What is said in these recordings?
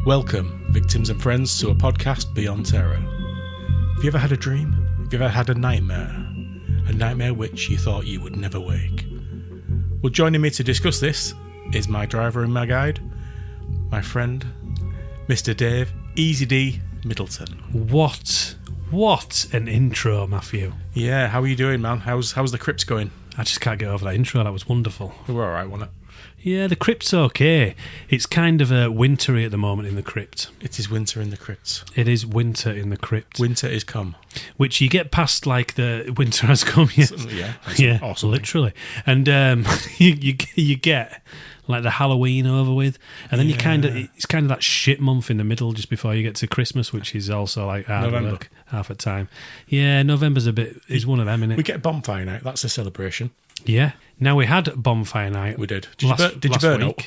Welcome, victims and friends, to a podcast beyond terror. Have you ever had a dream? Have you ever had a nightmare? A nightmare which you thought you would never wake? Well, joining me to discuss this is my driver and my guide, my friend, Mr. Dave Easy D Middleton. What an intro, Matthew. Yeah, how are you doing, man? How's the crypts going? I just can't get over that intro. That was wonderful. We're alright, wasn't it? Yeah, the crypt's okay. It's kind of wintry at the moment in the crypt. It is winter in the crypts. It is winter in the crypt. Winter is come. Which you get past, like, the winter has come. Yeah, awesome. Literally. And you get, like, the Halloween over with. And then it's kind of that shit month in the middle just before you get to Christmas, which is also, like, hard work, half a time. Yeah, November's is one of them, innit? We get bonfire night. That's a celebration. Yeah. Now, we had bonfire night. We did. Did you burn up?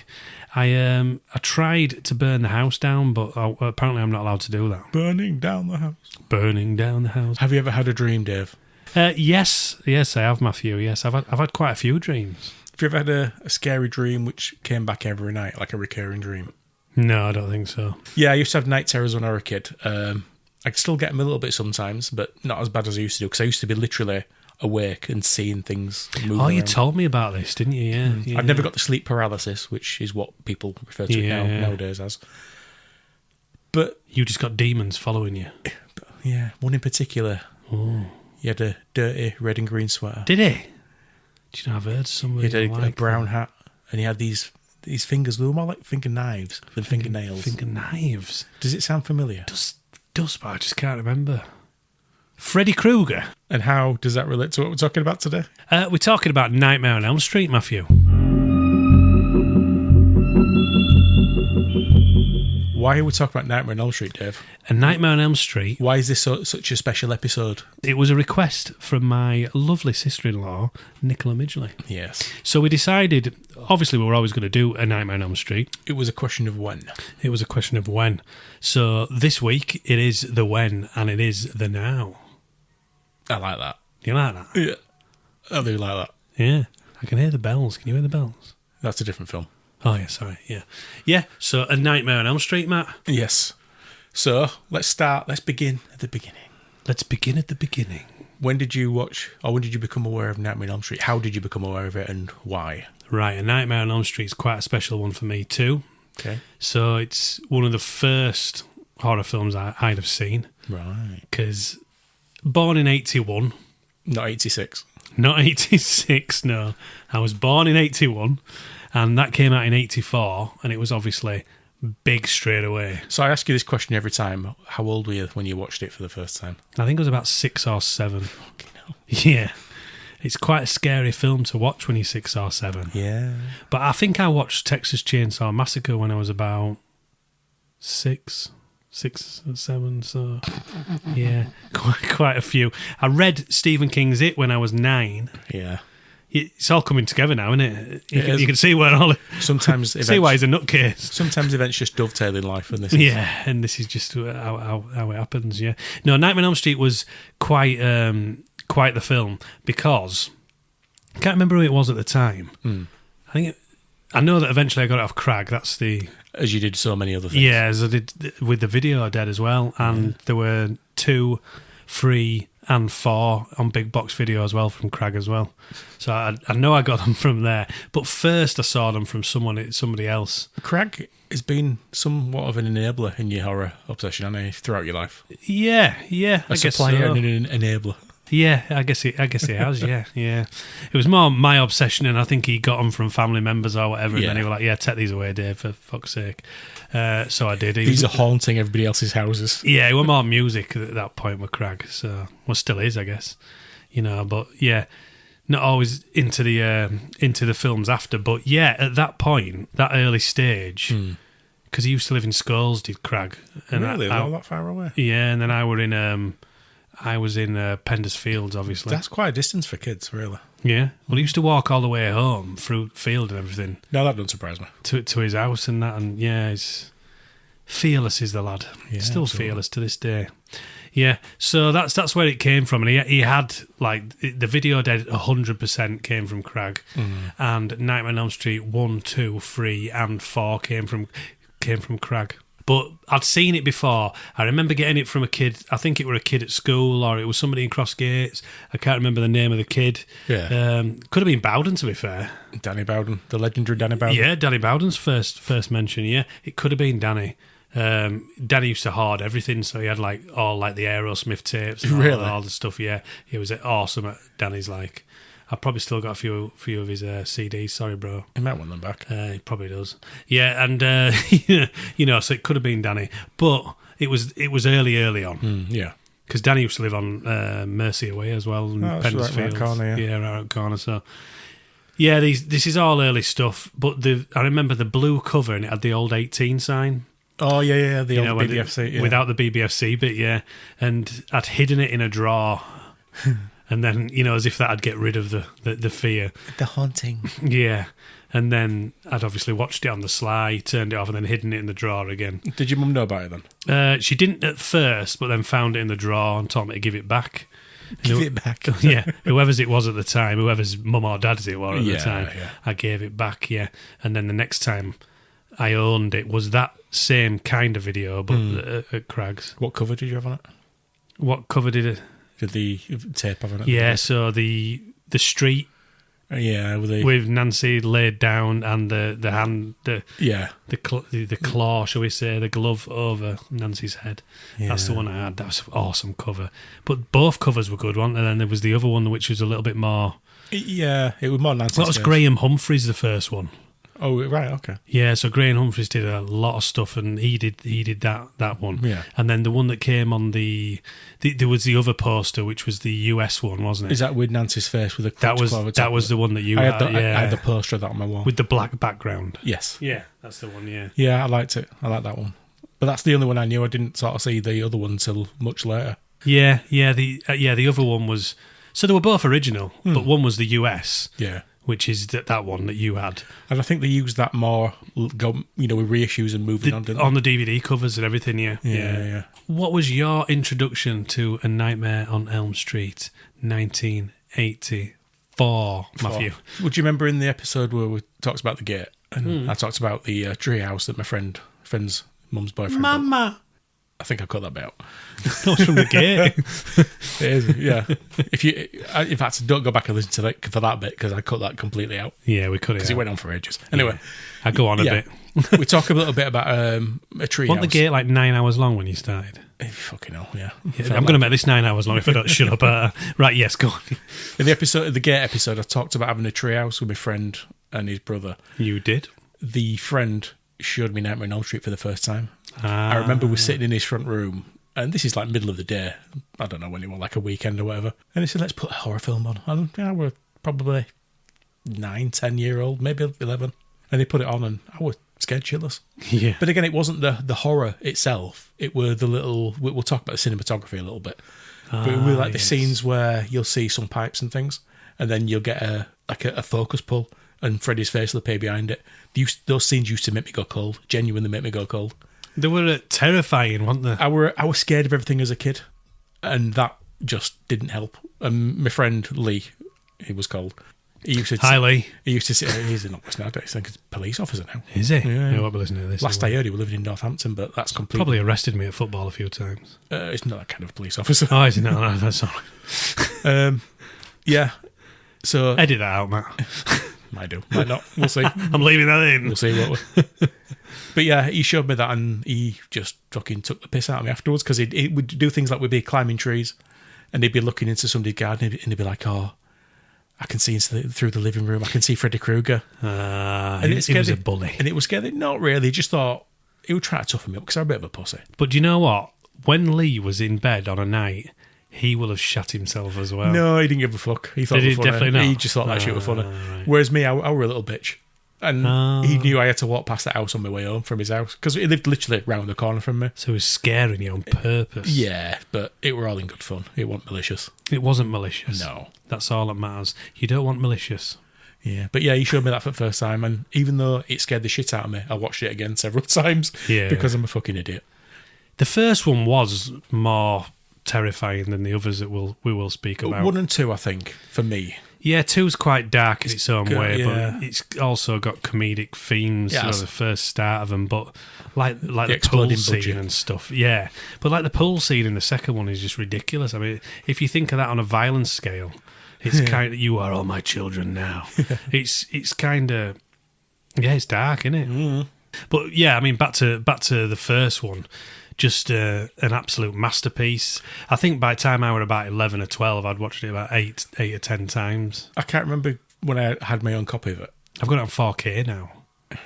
I tried to burn the house down, but apparently I'm not allowed to do that. Burning down the house. Burning down the house. Have you ever had a dream, Dave? Yes, I have, Matthew. Yes, I've had quite a few dreams. Have you ever had a scary dream which came back every night, like a recurring dream? No, I don't think so. Yeah, I used to have night terrors when I was a kid. I still get them a little bit sometimes, but not as bad as I used to do, because I used to be literally awake and seeing things moving around. You told me about this, didn't you? Yeah. I've never got the sleep paralysis, which is what people refer to it nowadays as. But you just got demons following you. Yeah, one in particular. Oh. He had a dirty red and green sweater. Did he? Do you know, I've heard somebody. He had a brown hat, and he had these fingers. They were more like finger knives than fingernails. Finger knives. Does it sound familiar? Does, but I just can't remember. Freddy Krueger. And how does that relate to what we're talking about today? We're talking about Nightmare on Elm Street, Matthew. Why are we talking about Nightmare on Elm Street, Dave? A Nightmare on Elm Street. Why is this such a special episode? It was a request from my lovely sister-in-law, Nicola Midgley. Yes. So we decided, obviously we were always going to do a Nightmare on Elm Street. It was a question of when. It was a question of when. So this week, it is the when and it is the now. I like that. Do you like that? Yeah. I do like that. Yeah. I can hear the bells. Can you hear the bells? That's a different film. Oh, yeah, sorry. Yeah. Yeah, so A Nightmare on Elm Street, Matt. Yes. So, let's begin at the beginning. Let's begin at the beginning. When did you watch, or when did you become aware of Nightmare on Elm Street? How did you become aware of it, and why? Right, A Nightmare on Elm Street is quite a special one for me too. Okay. So, it's one of the first horror films I'd have seen. Right. Because born in 81. Not 86. Not 86, no. I was born in 81, and that came out in 84, and it was obviously big straight away. So I ask you this question every time. How old were you when you watched it for the first time? I think it was about 6 or 7. Fucking hell. Yeah. It's quite a scary film to watch when you're 6 or 7. Yeah. But I think I watched Texas Chainsaw Massacre when I was about 6 or 7, so yeah, quite a few. I read Stephen King's It when I was 9. Yeah. It's all coming together now, isn't it? You can see where all sometimes see why he's a nutcase. Sometimes events just dovetail in life, and this and this is just how it happens. Yeah, no, Nightmare on Elm Street was quite the film, because I can't remember who it was at the time. I know that eventually I got it off Crag. That's the... As you did so many other things. Yeah, as I did with the video I did as well. And there were 2, 3 and 4 on big box video as well from Crag as well. So I know I got them from there. But first I saw them from somebody else. Crag has been somewhat of an enabler in your horror obsession, hasn't he, throughout your life? Yeah, I guess so. A supplier and an enabler. Yeah, I guess he has. Yeah. It was more my obsession, and I think he got them from family members or whatever. And then he was like, "Yeah, take these away, Dave, for fuck's sake." So I did. These are haunting everybody else's houses. Yeah, it was more music at that point with Crag. So, well, still is, I guess. But yeah, not always into the films after. But yeah, at that point, that early stage, because he used to live in Scoles, did Crag. And really, not that far away. Yeah, and then I was in Penders Fields, obviously. That's quite a distance for kids, really. Yeah. Well, he used to walk all the way home through field and everything. No, that doesn't surprise me. To his house and that, and yeah, he's fearless, is the lad. Yeah, still absolutely. Fearless to this day. Yeah, so that's where it came from, and he had, like, the video dead 100% came from Crag, and Nightmare on Elm Street 1, 2, 3 and 4 came from Crag. But I'd seen it before. I remember getting it from a kid. I think it were a kid at school, or it was somebody in Crossgates. I can't remember the name of the kid. Yeah. Could have been Bowden, to be fair. Danny Bowden, the legendary Danny Bowden. Yeah, Danny Bowden's first mention. Yeah, it could have been Danny. Danny used to hoard everything, so he had all the Aerosmith tapes and Really? all the stuff. Yeah, he was awesome at Danny's. I've probably still got a few of his CDs. Sorry, bro. He might want them back. He probably does. Yeah, and so it could have been Danny, but it was early on. Yeah. Because Danny used to live on Mercia Way as well, in that's right around Pennsfield. the corner, yeah. Right around the corner. So, yeah, this is all early stuff. But I remember the blue cover, and it had the old 18 sign. Oh, yeah, the old BBFC. Yeah. Without the BBFC bit, yeah. And I'd hidden it in a drawer. And then, as if that'd get rid of the fear. The haunting. Yeah. And then I'd obviously watched it on the sly, turned it off, and then hidden it in the drawer again. Did your mum know about it then? She didn't at first, but then found it in the drawer and told me to give it back. Give it back. Yeah, whoever's it was at the time, whoever's mum or dad's it was at the time, yeah. I gave it back, yeah. And then the next time I owned it was that same kind of video, but at Craig's. What cover did you have on it? What cover did it? Did the tape have on it? Yeah, so the street yeah, with Nancy laid down and the hand, the claw, shall we say, the glove over Nancy's head. Yeah. That's the one I had. That was an awesome cover. But both covers were good, weren't they? And then there was the other one which was a little bit more. Yeah, it was more Nancy's. That was first. Graham Humphreys, the first one. Oh, right, okay. Yeah, so Graham Humphreys did a lot of stuff, and he did that one. Yeah. And then the one that came on there was the other poster, which was the US one, wasn't it? Is that with Nancy's face with a that was the one that you had. I had the poster of that on my wall with the black background. Yes. Yeah, that's the one. Yeah. Yeah, I liked it. I like that one. But that's the only one I knew. I didn't sort of see the other one till much later. Yeah. The other one was. So they were both original, but one was the US. Yeah. Which is that one that you had. And I think they used that more, with reissues and moving on, didn't they? On the DVD covers and everything, yeah. Yeah. What was your introduction to A Nightmare on Elm Street, 1984, Matthew? Would you remember in the episode where we talked about the gate? And I talked about the tree house that my friend's mum's boyfriend built? Mama! I think I cut that bit out. That was from the gate. It is, yeah. In fact, don't go back and listen to that for that bit because I cut that completely out. Yeah, we cut it because out. it went on for ages. Anyway, I go on a bit. We talk a little bit about a tree Wasn't house. the gate 9 hours long when you started? Fucking hell, yeah. I'm going to make this 9 hours long if I don't shut up. Right, yes, go on. In the gate episode, I talked about having a tree house with my friend and his brother. You did? The friend showed me Nightmare on Elm Street for the first time. I remember we were sitting in his front room, and this is middle of the day. I don't know when it was, a weekend or whatever. And he said, let's put a horror film on. And we're probably 9, 10-year-old, maybe 11. And they put it on, and I was scared shitless. Yeah. But again, it wasn't the horror itself. It were the little... We'll talk about the cinematography a little bit. But it were the scenes where you'll see some pipes and things, and then you'll get a focus pull, and Freddy's face will appear behind it. Those scenes used to make me go cold. Genuinely make me go cold. They were terrifying, weren't they? I was scared of everything as a kid, and that just didn't help. My friend Lee, he was called. Hi, Lee. He used to say, he's not listening. I think he's a police officer now. Is he? Yeah. I won't be listening to this. Last I heard, he was living in Northampton, but that's completely... Probably arrested me at football a few times. It's not that kind of police officer. Oh, is he? No, that's all right. Yeah. So edit that out, Matt. Might do, might not. We'll see. I'm leaving that in. We'll see what. But yeah, he showed me that, and he just fucking took the piss out of me afterwards because he would do things like we'd be climbing trees, and he'd be looking into somebody's garden, and he'd be like, "Oh, I can see through the living room. I can see Freddy Krueger." And it was a bully, and it was scary. Not really. He just thought he would try to toughen me up because I'm a bit of a pussy. But do you know what? When Lee was in bed on a night, he will have shut himself as well. No, he didn't give a fuck. He thought it was funny. Definitely not. He just thought that shit was funny. Right. Whereas me, I were a little bitch. And he knew I had to walk past the house on my way home from his house because he lived literally round the corner from me. So he was scaring you on purpose. Yeah, but it were all in good fun. It wasn't malicious. It wasn't malicious. No. That's all that matters. You don't want malicious. Yeah, but yeah, he showed me that for the first time, and even though it scared the shit out of me, I watched it again several times because I'm a fucking idiot. The first one was more terrifying than the others that we will speak about. 1 and 2, I think, for me. Yeah, 2's quite dark in its own way, yeah. but it's also got comedic themes. Yeah, The first start of them, but like the pool exploding scene budget. and stuff. Yeah, but like the pool scene in the second one is just ridiculous. I mean, if you think of that on a violence scale, it's kind of "You are all my children now." It's kind of it's dark, isn't it? Mm. But yeah, I mean, back to the first one. Just an absolute masterpiece. I think by the time I were about 11 or 12, I'd watched it about 8 or 10 times. I can't remember when I had my own copy of it. I've got it on 4K now.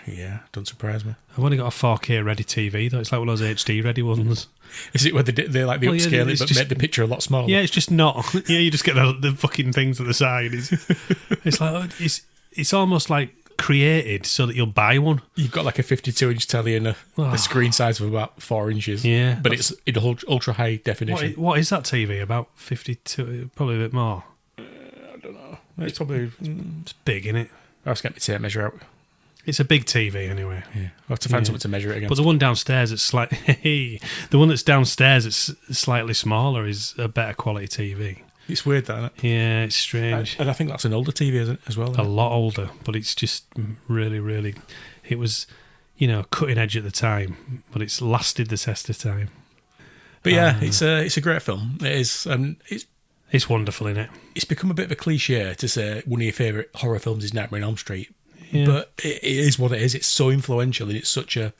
Yeah, don't surprise me. I've only got a 4K ready TV, though. It's like one of those HD ready ones. Is it where they like the upscale it, but make the picture a lot smaller? Yeah, it's just not. Yeah, you just get the fucking things at the side. It's like, it's almost like created so that you'll buy one. You've got like a 52-inch telly and a screen size of about 4 inches. Yeah. But it's in ultra high definition. What is that TV? About 52, probably a bit more. I don't know. It's probably... It's big, isn't it? I was getting my tape measure out. It's a big TV anyway. Yeah. I'll have to find something to measure it against. But the one downstairs that's the one that's downstairs that's slightly smaller is a better quality TV. It's weird, that, isn't it? Yeah, it's strange. And I think that's an older TV as well. A lot older, but it's just really, really... It was, cutting edge at the time, but it's lasted the test of time. But yeah, it's a great film. It is. It's wonderful, isn't it? It's become a bit of a cliche to say one of your favourite horror films is Nightmare on Elm Street. Yeah. But it is what it is. It's so influential and it's such a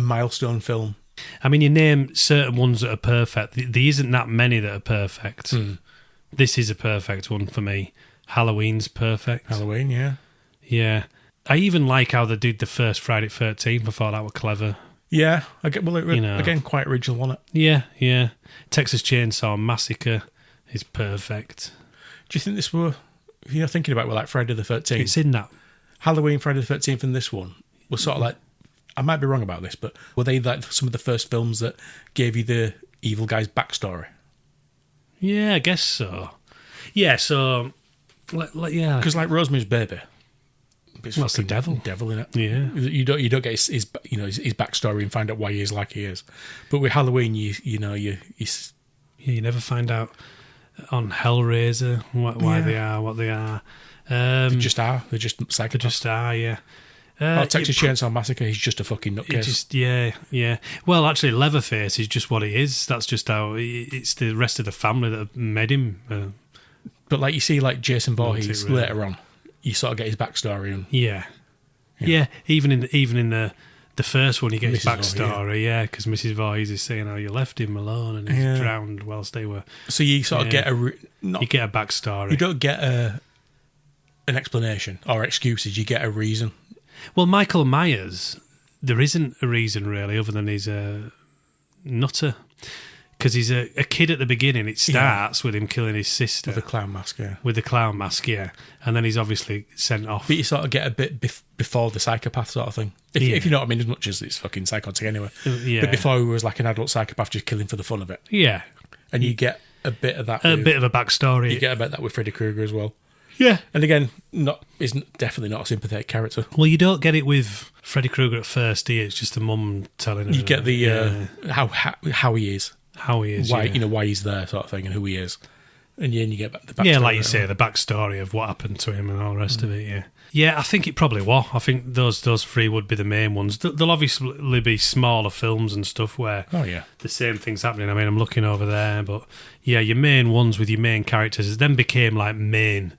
milestone film. I mean, you name certain ones that are perfect. There isn't that many that are perfect. This is a perfect one for me. Halloween's perfect. Halloween, yeah. Yeah. I even like how they did the first Friday the 13th. I thought that was clever. Yeah. Again, quite original, wasn't it? Yeah. Texas Chainsaw Massacre is perfect. Do you think this were... thinking about like Friday the 13th. It's in that. Halloween, Friday the 13th and this one were sort of like... I might be wrong about this, but were they like some of the first films that gave you the evil guy's backstory? Yeah, I guess so. Yeah, so... yeah. Because like Rosemary's Baby... It's That's the devil. Devil in it. Yeah. You don't get his backstory and find out why he is like he is. But with Halloween, you never find out on Hellraiser why they are what they are. They just are. They're just psychopaths. They just are. Yeah. Texas Chainsaw Massacre. He's just a fucking nutcase. Yeah. Well, actually, Leatherface is just what he is. That's just how it's the rest of the family that have made him. But like you see, like Jason Voorhees really. later on. You sort of get his backstory. And, yeah. Even in the first one, you get his backstory. Because Mrs. Voorhees is saying, "Oh, you left him alone and he's drowned whilst they were." So you sort of get you get a backstory. You don't get an explanation or excuses. You get a reason. Well, Michael Myers, there isn't a reason really, other than he's a nutter. Because he's a kid at the beginning. It starts with him killing his sister. With the clown mask, yeah. With the clown mask, yeah. And then he's obviously sent off. But you sort of get a bit before the psychopath sort of thing. If you know what I mean, as much as it's fucking psychotic anyway. Yeah. But before he was like an adult psychopath just killing for the fun of it. Yeah. And you get a bit of that. A bit of a backstory. You get a bit of that with Freddy Krueger as well. Yeah. And again, definitely not a sympathetic character. Well, you don't get it with Freddy Krueger at first, do you? It's just the mum telling him. You get the how he is. How he is, why why he's there, sort of thing, and who he is, and then you get the backstory. Yeah, like you say, the backstory of what happened to him and all the rest of it. Yeah. I think it probably was. I think those three would be the main ones. There'll obviously be smaller films and stuff where the same thing's happening. I mean, I'm looking over there, but yeah, your main ones with your main characters then became like main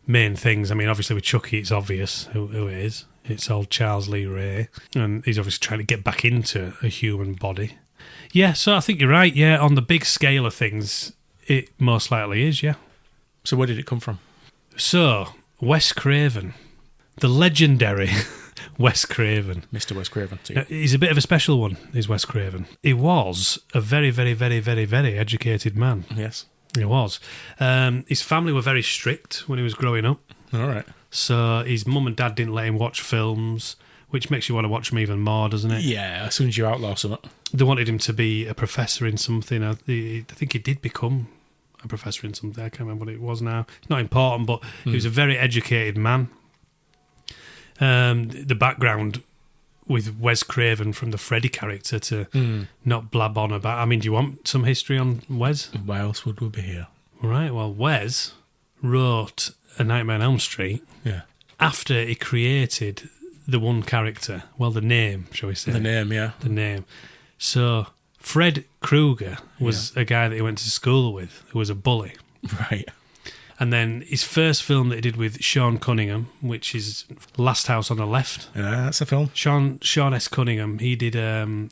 things. I mean, obviously with Chucky, it's obvious who it is. It's old Charles Lee Ray, and he's obviously trying to get back into a human body. Yeah, so I think you're right. Yeah, on the big scale of things, it most likely is, yeah. So where did it come from? So, Wes Craven. The legendary Wes Craven. Mr. Wes Craven. Now, he's a bit of a special one, is Wes Craven. He was a very, very, very, very, very educated man. Yes. He was. His family were very strict when he was growing up. All right. So his mum and dad didn't let him watch films, which makes you want to watch them even more, doesn't it? Yeah, as soon as you outlaw something. They wanted him to be a professor in something. I think he did become a professor in something. I can't remember what it was now. It's not important, but he was a very educated man. The background with Wes Craven from the Freddy character to not blab on about... I mean, do you want some history on Wes? Why else would we be here? Right, well, Wes wrote A Nightmare on Elm Street Yeah. after he created the one character. Well, the name, shall we say? The name, yeah. The name. So Fred Krueger was a guy that he went to school with, who was a bully. Right. And then his first film that he did with Sean Cunningham, which is Last House on the Left. Yeah, that's a film. Sean S. Cunningham, he did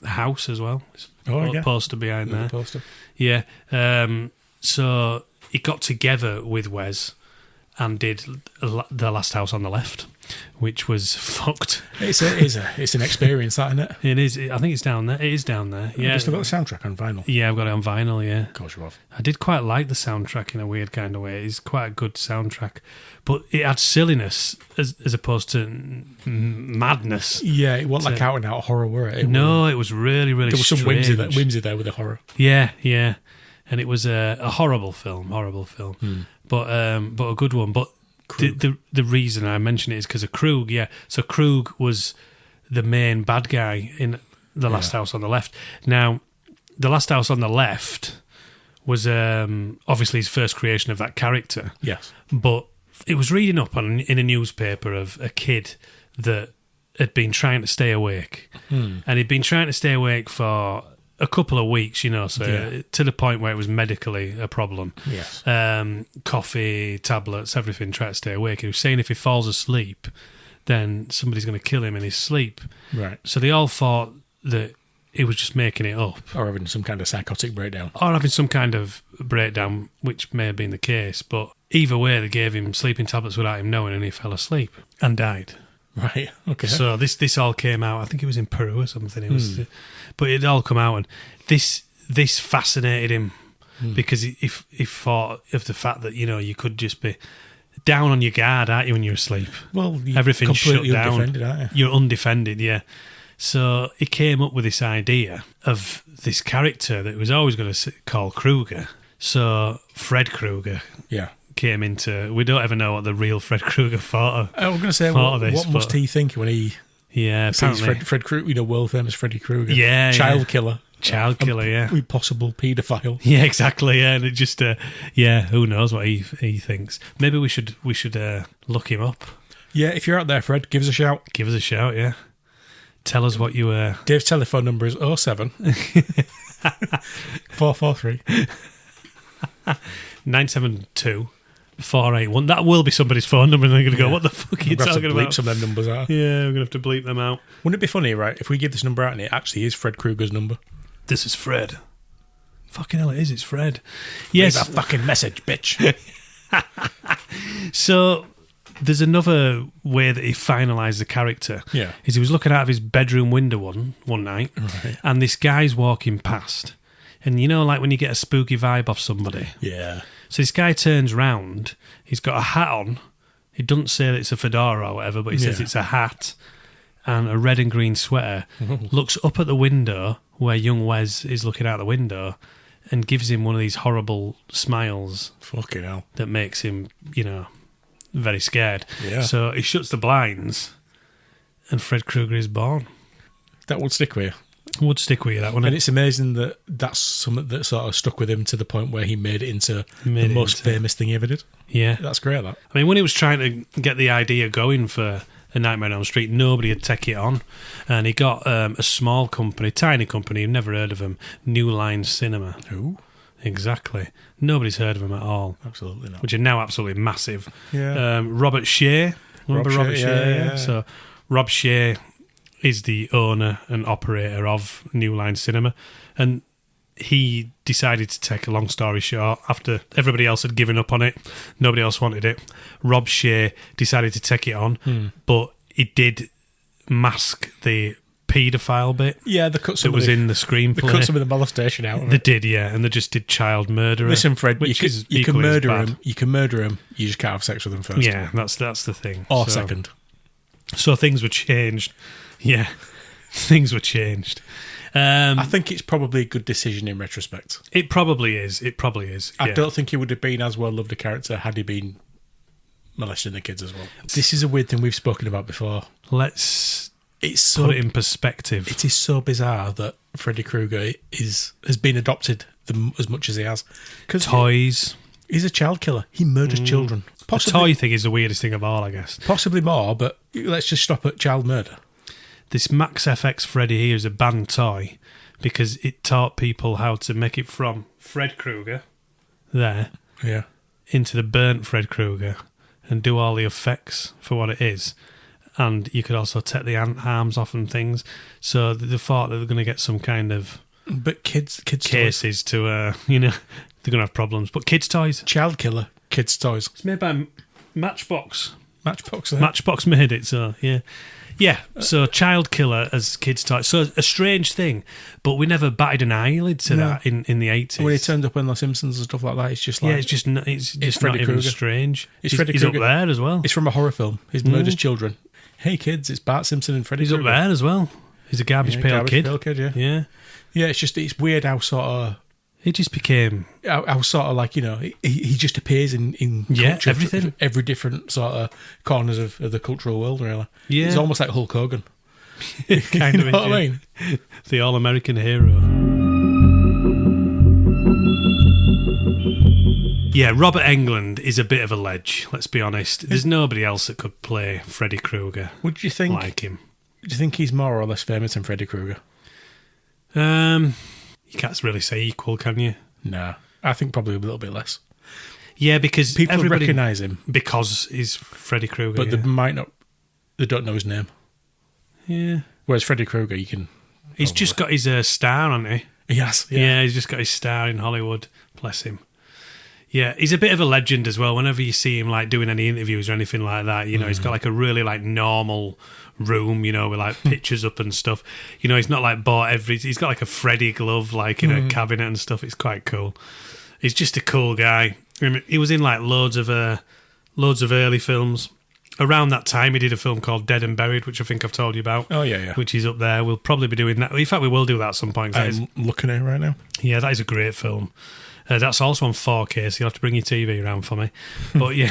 House as well. Poster behind there. Poster. Yeah. So he got together with Wes and did The Last House on the Left, which was fucked. It's an experience, that, isn't it? It is. I think it's down there. It is down there. Yeah. Have you still got the soundtrack on vinyl? Yeah, I've got it on vinyl, yeah. Of course you have. I did quite like the soundtrack in a weird kind of way. It's quite a good soundtrack. But it had silliness as opposed to madness. Yeah, it wasn't like out-and-out horror, were it? It was really, really There was strange. some whimsy there with the horror. Yeah, yeah. And it was a horrible film. But a good one. But the reason I mention it is because of Krug, yeah. So Krug was the main bad guy in The Last House on the Left. Now, The Last House on the Left was obviously his first creation of that character. Yes. But it was reading up in a newspaper of a kid that had been trying to stay awake. And he'd been trying to stay awake for a couple of weeks, to the point where it was medically a problem. Yes. Coffee, tablets, everything, try to stay awake. He was saying if he falls asleep, then somebody's going to kill him in his sleep. Right. So they all thought that he was just making it up. Or having some kind of psychotic breakdown. Or having some kind of breakdown, which may have been the case. But either way, they gave him sleeping tablets without him knowing, and he fell asleep and died. Right, okay. So this all came out, I think it was in Peru or something. It was, but it all come out, and this fascinated him because he thought of the fact that, you could just be down on your guard, aren't you, when you're asleep? Well, everything's shut down. Undefended, aren't you? You're undefended, yeah. So he came up with this idea of this character that was always going to call Krueger. So Fred Krueger. Yeah. Came into. We don't ever know what the real Fred Krueger thought of. I was going to say, what must he think when he sees Fred Krueger, world famous Freddy Krueger? Yeah, child killer, yeah, possible paedophile. Yeah, exactly. Yeah, and it just, who knows what he thinks? Maybe we should look him up. Yeah, if you're out there, Fred, give us a shout. Give us a shout. Yeah, tell us what you. Dave's telephone number is 07 443 972 481. That will be somebody's phone number, and they're going to go, what the fuck are you talking about? Bleep some of them numbers out. Yeah, we're going to have to bleep them out. Wouldn't it be funny, right, if we give this number out and it actually is Fred Krueger's number? This is Fred. Fucking hell, it is. It's Fred. Yes. Leave a fucking message, bitch. So there's another way that he finalised the character. Yeah. Is he was looking out of his bedroom window one night, right, and this guy's walking past. And like when you get a spooky vibe off somebody. Yeah. So this guy turns round, he's got a hat on. He doesn't say that it's a fedora or whatever, but he says it's a hat and a red and green sweater. Looks up at the window where young Wes is looking out the window and gives him one of these horrible smiles. Fucking hell. That makes him, very scared. Yeah. So he shuts the blinds and Fred Krueger is born. That would stick with you. Would stick with you, that, wouldn't it? And it's amazing that that's something that sort of stuck with him to the point where he made it into the most famous thing he ever did. Yeah. That's great, that. I mean, when he was trying to get the idea going for A Nightmare on Elm Street, nobody had taken it on. And he got a small company, tiny company, you've never heard of them, New Line Cinema. Who? Exactly. Nobody's heard of them at all. Absolutely not. Which are now absolutely massive. Yeah. Robert Shea. Remember Robert Shea? Yeah. So Rob Shea is the owner and operator of New Line Cinema, and he decided to take a long story short. After everybody else had given up on it, nobody else wanted it, Rob Shea decided to take it on, but he did mask the paedophile bit. Yeah, they cut some that was in the screenplay. They cut some of the molestation out of They it. did, yeah, and they just did child murder. Listen, Fred, you can murder bad. him. You can murder him. You just can't have sex with him first. Yeah, that's the thing. Or second. So things were changed. Yeah, things were changed. I think it's probably a good decision in retrospect. It probably is. I don't think he would have been as well loved a character had he been molesting the kids as well. This is a weird thing we've spoken about before. Let's put it in perspective. It is so bizarre that Freddy Krueger has been adopted as much as he has. Toys. He's a child killer. He murders children. The toy thing is the weirdest thing of all, I guess. Possibly more, but let's just stop at child murder. This Max FX Freddy here is a banned toy because it taught people how to make it from Fred Krueger, there, Yeah. into the burnt Fred Krueger and do all the effects for what it is. And you could also take the arms off and things. So they thought that they're going to get some kind of But kids cases to, they're going to have problems. But kids' toys. Child killer, kids' toys. It's made by Matchbox. Matchbox. Matchbox made it, so yeah. Yeah, so child killer as kids' toys. So a strange thing, but we never batted an eyelid to that in the 80s. When he turned up on The Simpsons and stuff like that, it's just like... Yeah, it's just not Freddy even Krueger. strange. It's Freddy He's up Krueger. there as well. It's from a horror film. He murders children. Hey kids, it's Bart Simpson and Freddy He's up Krueger. there as well. He's a garbage pail kid. Yeah. Yeah, it's weird how sort of... He just became... How sort of like, he just appears in culture, everything. Every different sort of corners of the cultural world, really. Yeah. He's almost like Hulk Hogan. Kind of. You know what I mean? The all-American hero. Yeah, Robert Englund is a bit of a ledge, let's be honest. There's nobody else that could play Freddy Krueger Would you think... like him. Do you think he's more or less famous than Freddy Krueger? You can't really say equal, can you? Nah. I think probably a little bit less. Yeah, because People everybody recognise him. because he's Freddy Krueger. But they don't know his name. yeah. Whereas Freddy Krueger, you can... He's just got his star, hasn't he? Yes. Yeah, he's just got his star in Hollywood. Bless him. Yeah, he's a bit of a legend as well. Whenever you see him like doing any interviews or anything like that, he's got like a really like normal room, with like pictures up and stuff. He's not like bought he's got like a Freddy glove like in a cabinet and stuff. It's quite cool. He's just a cool guy. I mean, he was in like loads of early films. Around that time, he did a film called Dead and Buried, which I think I've told you about. Oh, yeah. Which is up there. We'll probably be doing that. In fact, we will do that at some point. I'm looking at it right now. Yeah, that is a great film. That's also on 4K, so you'll have to bring your TV around for me. But yeah,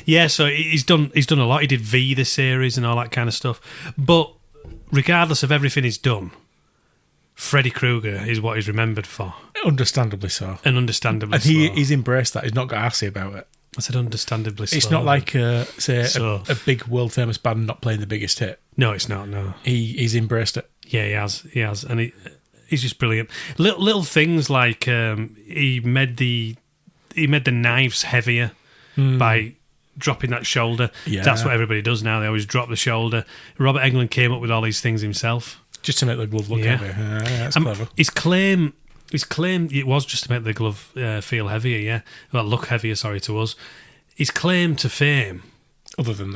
yeah. So he's done a lot. He did V, the series, and all that kind of stuff. But regardless of everything he's done, Freddy Krueger is what he's remembered for, Understandably so. and understandably. And he's embraced that. He's not got arsy about it. I said understandably. It's slow. not like, say, So- a big world famous band not playing the biggest hit. No, it's not. No. He's embraced it. Yeah, he has, and he's just brilliant. Little things like he made the knives heavier by dropping that shoulder. Yeah. That's what everybody does now. They always drop the shoulder. Robert Englund came up with all these things himself. Just to make the glove look Yeah. heavy. That's clever. His claim it was just to make the glove feel heavier. Yeah, well, look heavier. Sorry, to us. His claim to fame, Other than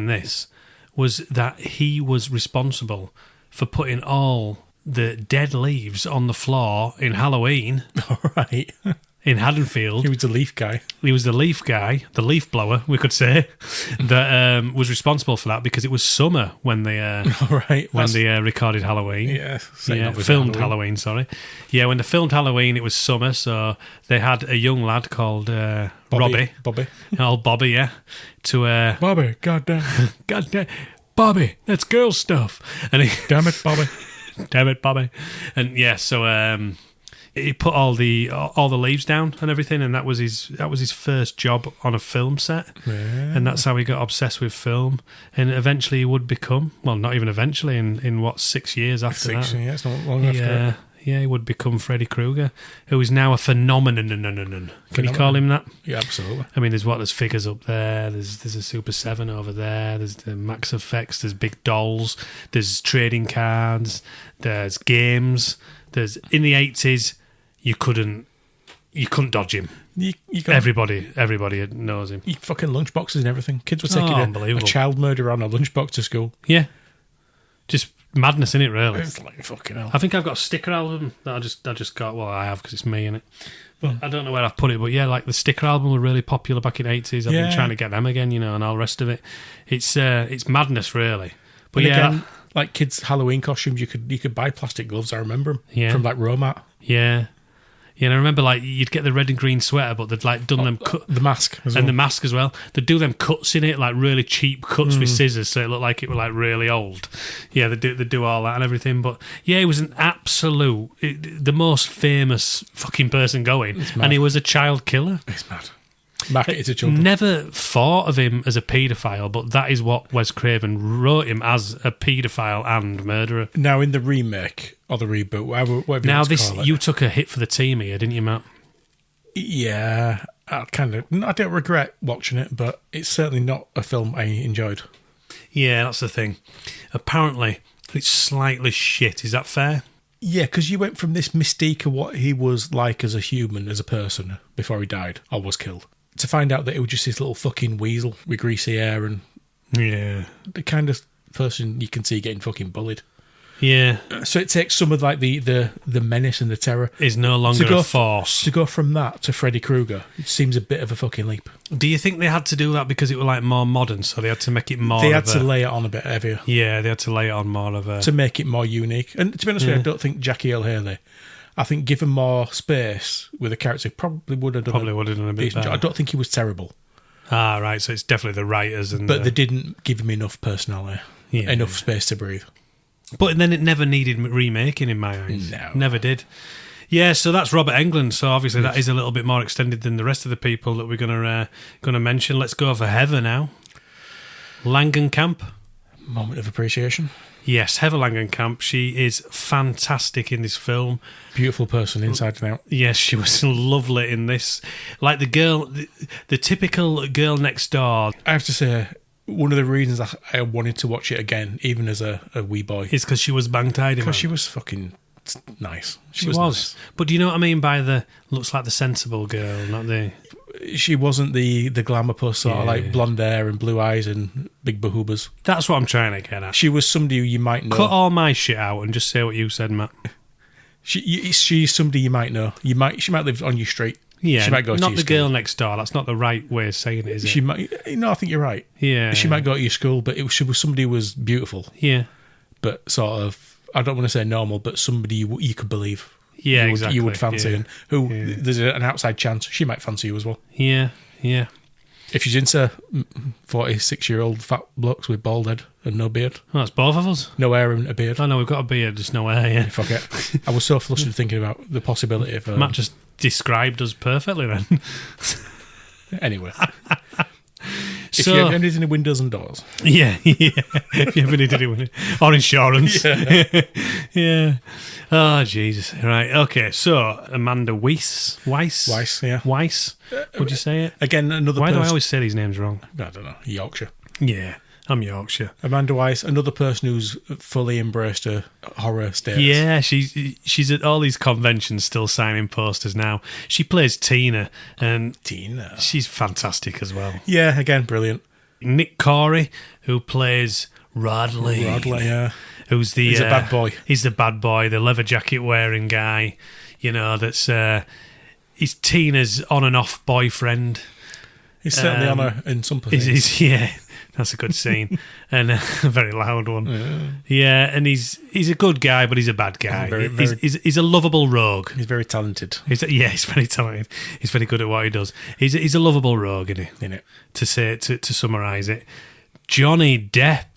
this, was that he was responsible for putting all the dead leaves on the floor in Halloween All right. in Haddonfield. He was the leaf guy. He was the leaf guy, the leaf blower, we could say, that was responsible for that because it was summer when they All right. recorded Halloween. Yeah. Saying obviously Filmed Halloween. Sorry. Yeah, when they filmed Halloween, it was summer, so they had a young lad called Robbie, Bobby. old Bobby, yeah, to Bobby, goddamn. God, Bobby, that's girl stuff, and he. Damn it, Bobby. Damn it, Bobby. And yeah, so he put all the leaves down and everything, and that was his first job on a film set. Yeah. And that's how he got obsessed with film. And eventually he would become, well, not even eventually, in 6 years after that. Yeah, it's not long after. He would become Freddy Krueger, who is now a phenomenon. Can you call him that? Yeah, absolutely. I mean, there's figures up there. There's a Super 7 over there. There's the Max Effects. There's big dolls. There's trading cards. There's games. There's in the 80s, you couldn't dodge him. You got Everybody knows him. fucking lunchboxes and everything. Kids were taking a unbelievable. child murder on a lunchbox to school. Yeah, just madness in it, really. It's like fucking hell. I think I've got a sticker album that I just got. Well, I have because it's me in it. But I don't know where I've put it. But yeah, like the sticker album were really popular back in the 80s. I've been trying to get them again, and all the rest of it. It's madness, really. But And yeah, again, like kids' Halloween costumes, you could buy plastic gloves. I remember them Yeah. from like Romat. yeah, Yeah, and I remember like you'd get the red and green sweater, but they'd like done them cut The mask as well. and the mask as well. They'd do them cuts in it, like really cheap cuts with scissors, so it looked like it were like really old. Yeah, they do all that and everything. But yeah, he was an absolute, the most famous fucking person going, and he was a child killer. It's mad. Marketed to children. Never thought of him as a paedophile, but that is what Wes Craven wrote him as, a paedophile and murderer. Now, in the remake or the reboot, whatever you Now, want to this call it. you took a hit for the team here, didn't you, Matt? Yeah, I don't regret watching it, but it's certainly not a film I enjoyed. Yeah, that's the thing. Apparently, it's slightly shit. Is that fair? Yeah, because you went from this mystique of what he was like as a human, as a person, before he died or was killed, to find out that it was just this little fucking weasel with greasy hair and Yeah. the kind of person you can see getting fucking bullied. Yeah. So it takes some of like the menace and the terror. Is no longer go a force. To go from that to Freddy Krueger, it seems a bit of a fucking leap. Do you think they had to do that because it was like more modern, so they had to make it more They had to lay it on a bit heavier. Yeah, they had to lay it on more of a... To make it more unique. And to be honest with you, I don't think Jackie Earle Haley, I think given more space with the character, probably would have done a bit decent better. job. I don't think he was terrible. Ah, right, so it's definitely the writers and... But they didn't give him enough personality, enough space to breathe. But then it never needed remaking in my eyes. No. Never did. Yeah, so that's Robert Englund. So obviously that is a little bit more extended than the rest of the people that we're gonna mention. Let's go for Heather now. Langenkamp. Moment of appreciation. Yes, Heather Langenkamp. She is fantastic in this film. Beautiful person inside and out. Yes, she was lovely in this. Like the girl, the typical girl next door. I have to say, one of the reasons I wanted to watch it again, even as a wee boy, is because she was bang-tied. because she was fucking nice. She was. Nice. But do you know what I mean by the looks like the sensible girl, not the... She wasn't the glamour puss sort of like blonde hair and blue eyes and big bahubas. That's what I'm trying to get at. She was somebody who you might know. Cut all my shit out and just say what you said, Matt. She's somebody you might know. She might live on your street. Yeah, she might go to not your the school. girl next door. That's not the right way of saying it, is it? She might. No, I think you're right. Yeah, she might go to your school, but she was somebody who was beautiful. Yeah, but sort of, I don't want to say normal, but somebody you could believe. Yeah, exactly. You would fancy, yeah. and who there's an outside chance she might fancy you as well. Yeah, yeah. If she's into 46-year-old fat blokes with bald head and no beard. Well, that's both of us. No hair and a beard. I know we've got a beard, just no hair. Yeah. Fuck it. I was so flustered thinking about the possibility of. Matt just described us perfectly then. Anyway. If you ever need any windows and doors. Yeah. If you ever need any or insurance. Yeah. Oh, Jesus. Right. Okay. So, Amanda Weiss. Yeah. Weiss. Would you say it? Again, another Why person. do I always say these names wrong? I don't know. Yorkshire. Yeah. I'm Yorkshire. Amanda Weiss, another person who's fully embraced her horror status. Yeah, she's at all these conventions still signing posters now. She plays Tina, and she's fantastic as well. Yeah, again, brilliant. Nick Corey, who plays Rodley. Yeah. Who's he's a bad boy. He's the bad boy, the leather jacket wearing guy, that's he's Tina's on and off boyfriend. He's certainly on her in some positions. Yeah. That's a good scene and a very loud one. Yeah, and he's a good guy, but he's a bad guy. He's a lovable rogue. He's very talented. He's very talented. He's very good at what he does. He's a lovable rogue, isn't he? In it. To summarise it, Johnny Depp.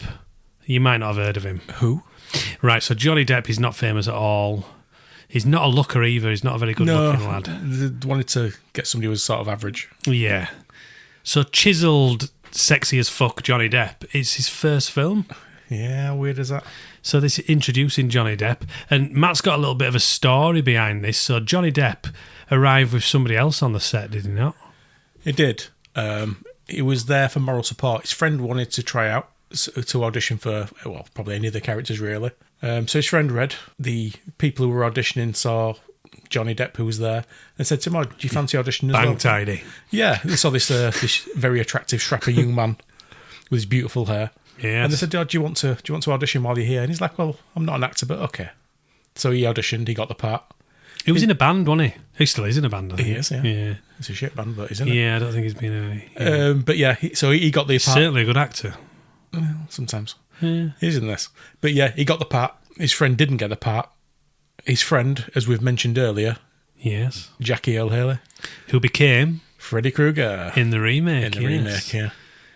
You might not have heard of him. Who? Right. So Johnny Depp is not famous at all. He's not a looker either. He's not a very good looking lad. They wanted to get somebody who was sort of average. Yeah. So chiselled, sexy as fuck Johnny Depp is his first film. Yeah, weird as that. So this is introducing Johnny Depp, and Matt's got a little bit of a story behind this. So Johnny Depp arrived with somebody else on the set, did he not? He did. He was there for moral support. His friend wanted to try out to audition for, well, probably any of the characters really. So his friend read. The people who were auditioning saw Johnny Depp, who was there, and said to him, "Oh, do you fancy auditioning as well?" Bang tidy. Yeah, they saw this very attractive, strappy young man with his beautiful hair. Yeah. And they said, "Oh, do you want to audition while you're here?" And he's like, "Well, I'm not an actor, but okay." So he auditioned. He got the part. He was in a band, wasn't he? He still is in a band, I think. He is, yeah. It's a shit band, but he's in it. Yeah, I don't think he's been in any. But yeah, so he got the part. Certainly a good actor. Well, sometimes. Yeah. He's in this. But yeah, he got the part. His friend didn't get the part. His friend, as we've mentioned earlier, Yes. Jackie Earle Haley, Who became Freddy Krueger in the remake. yeah.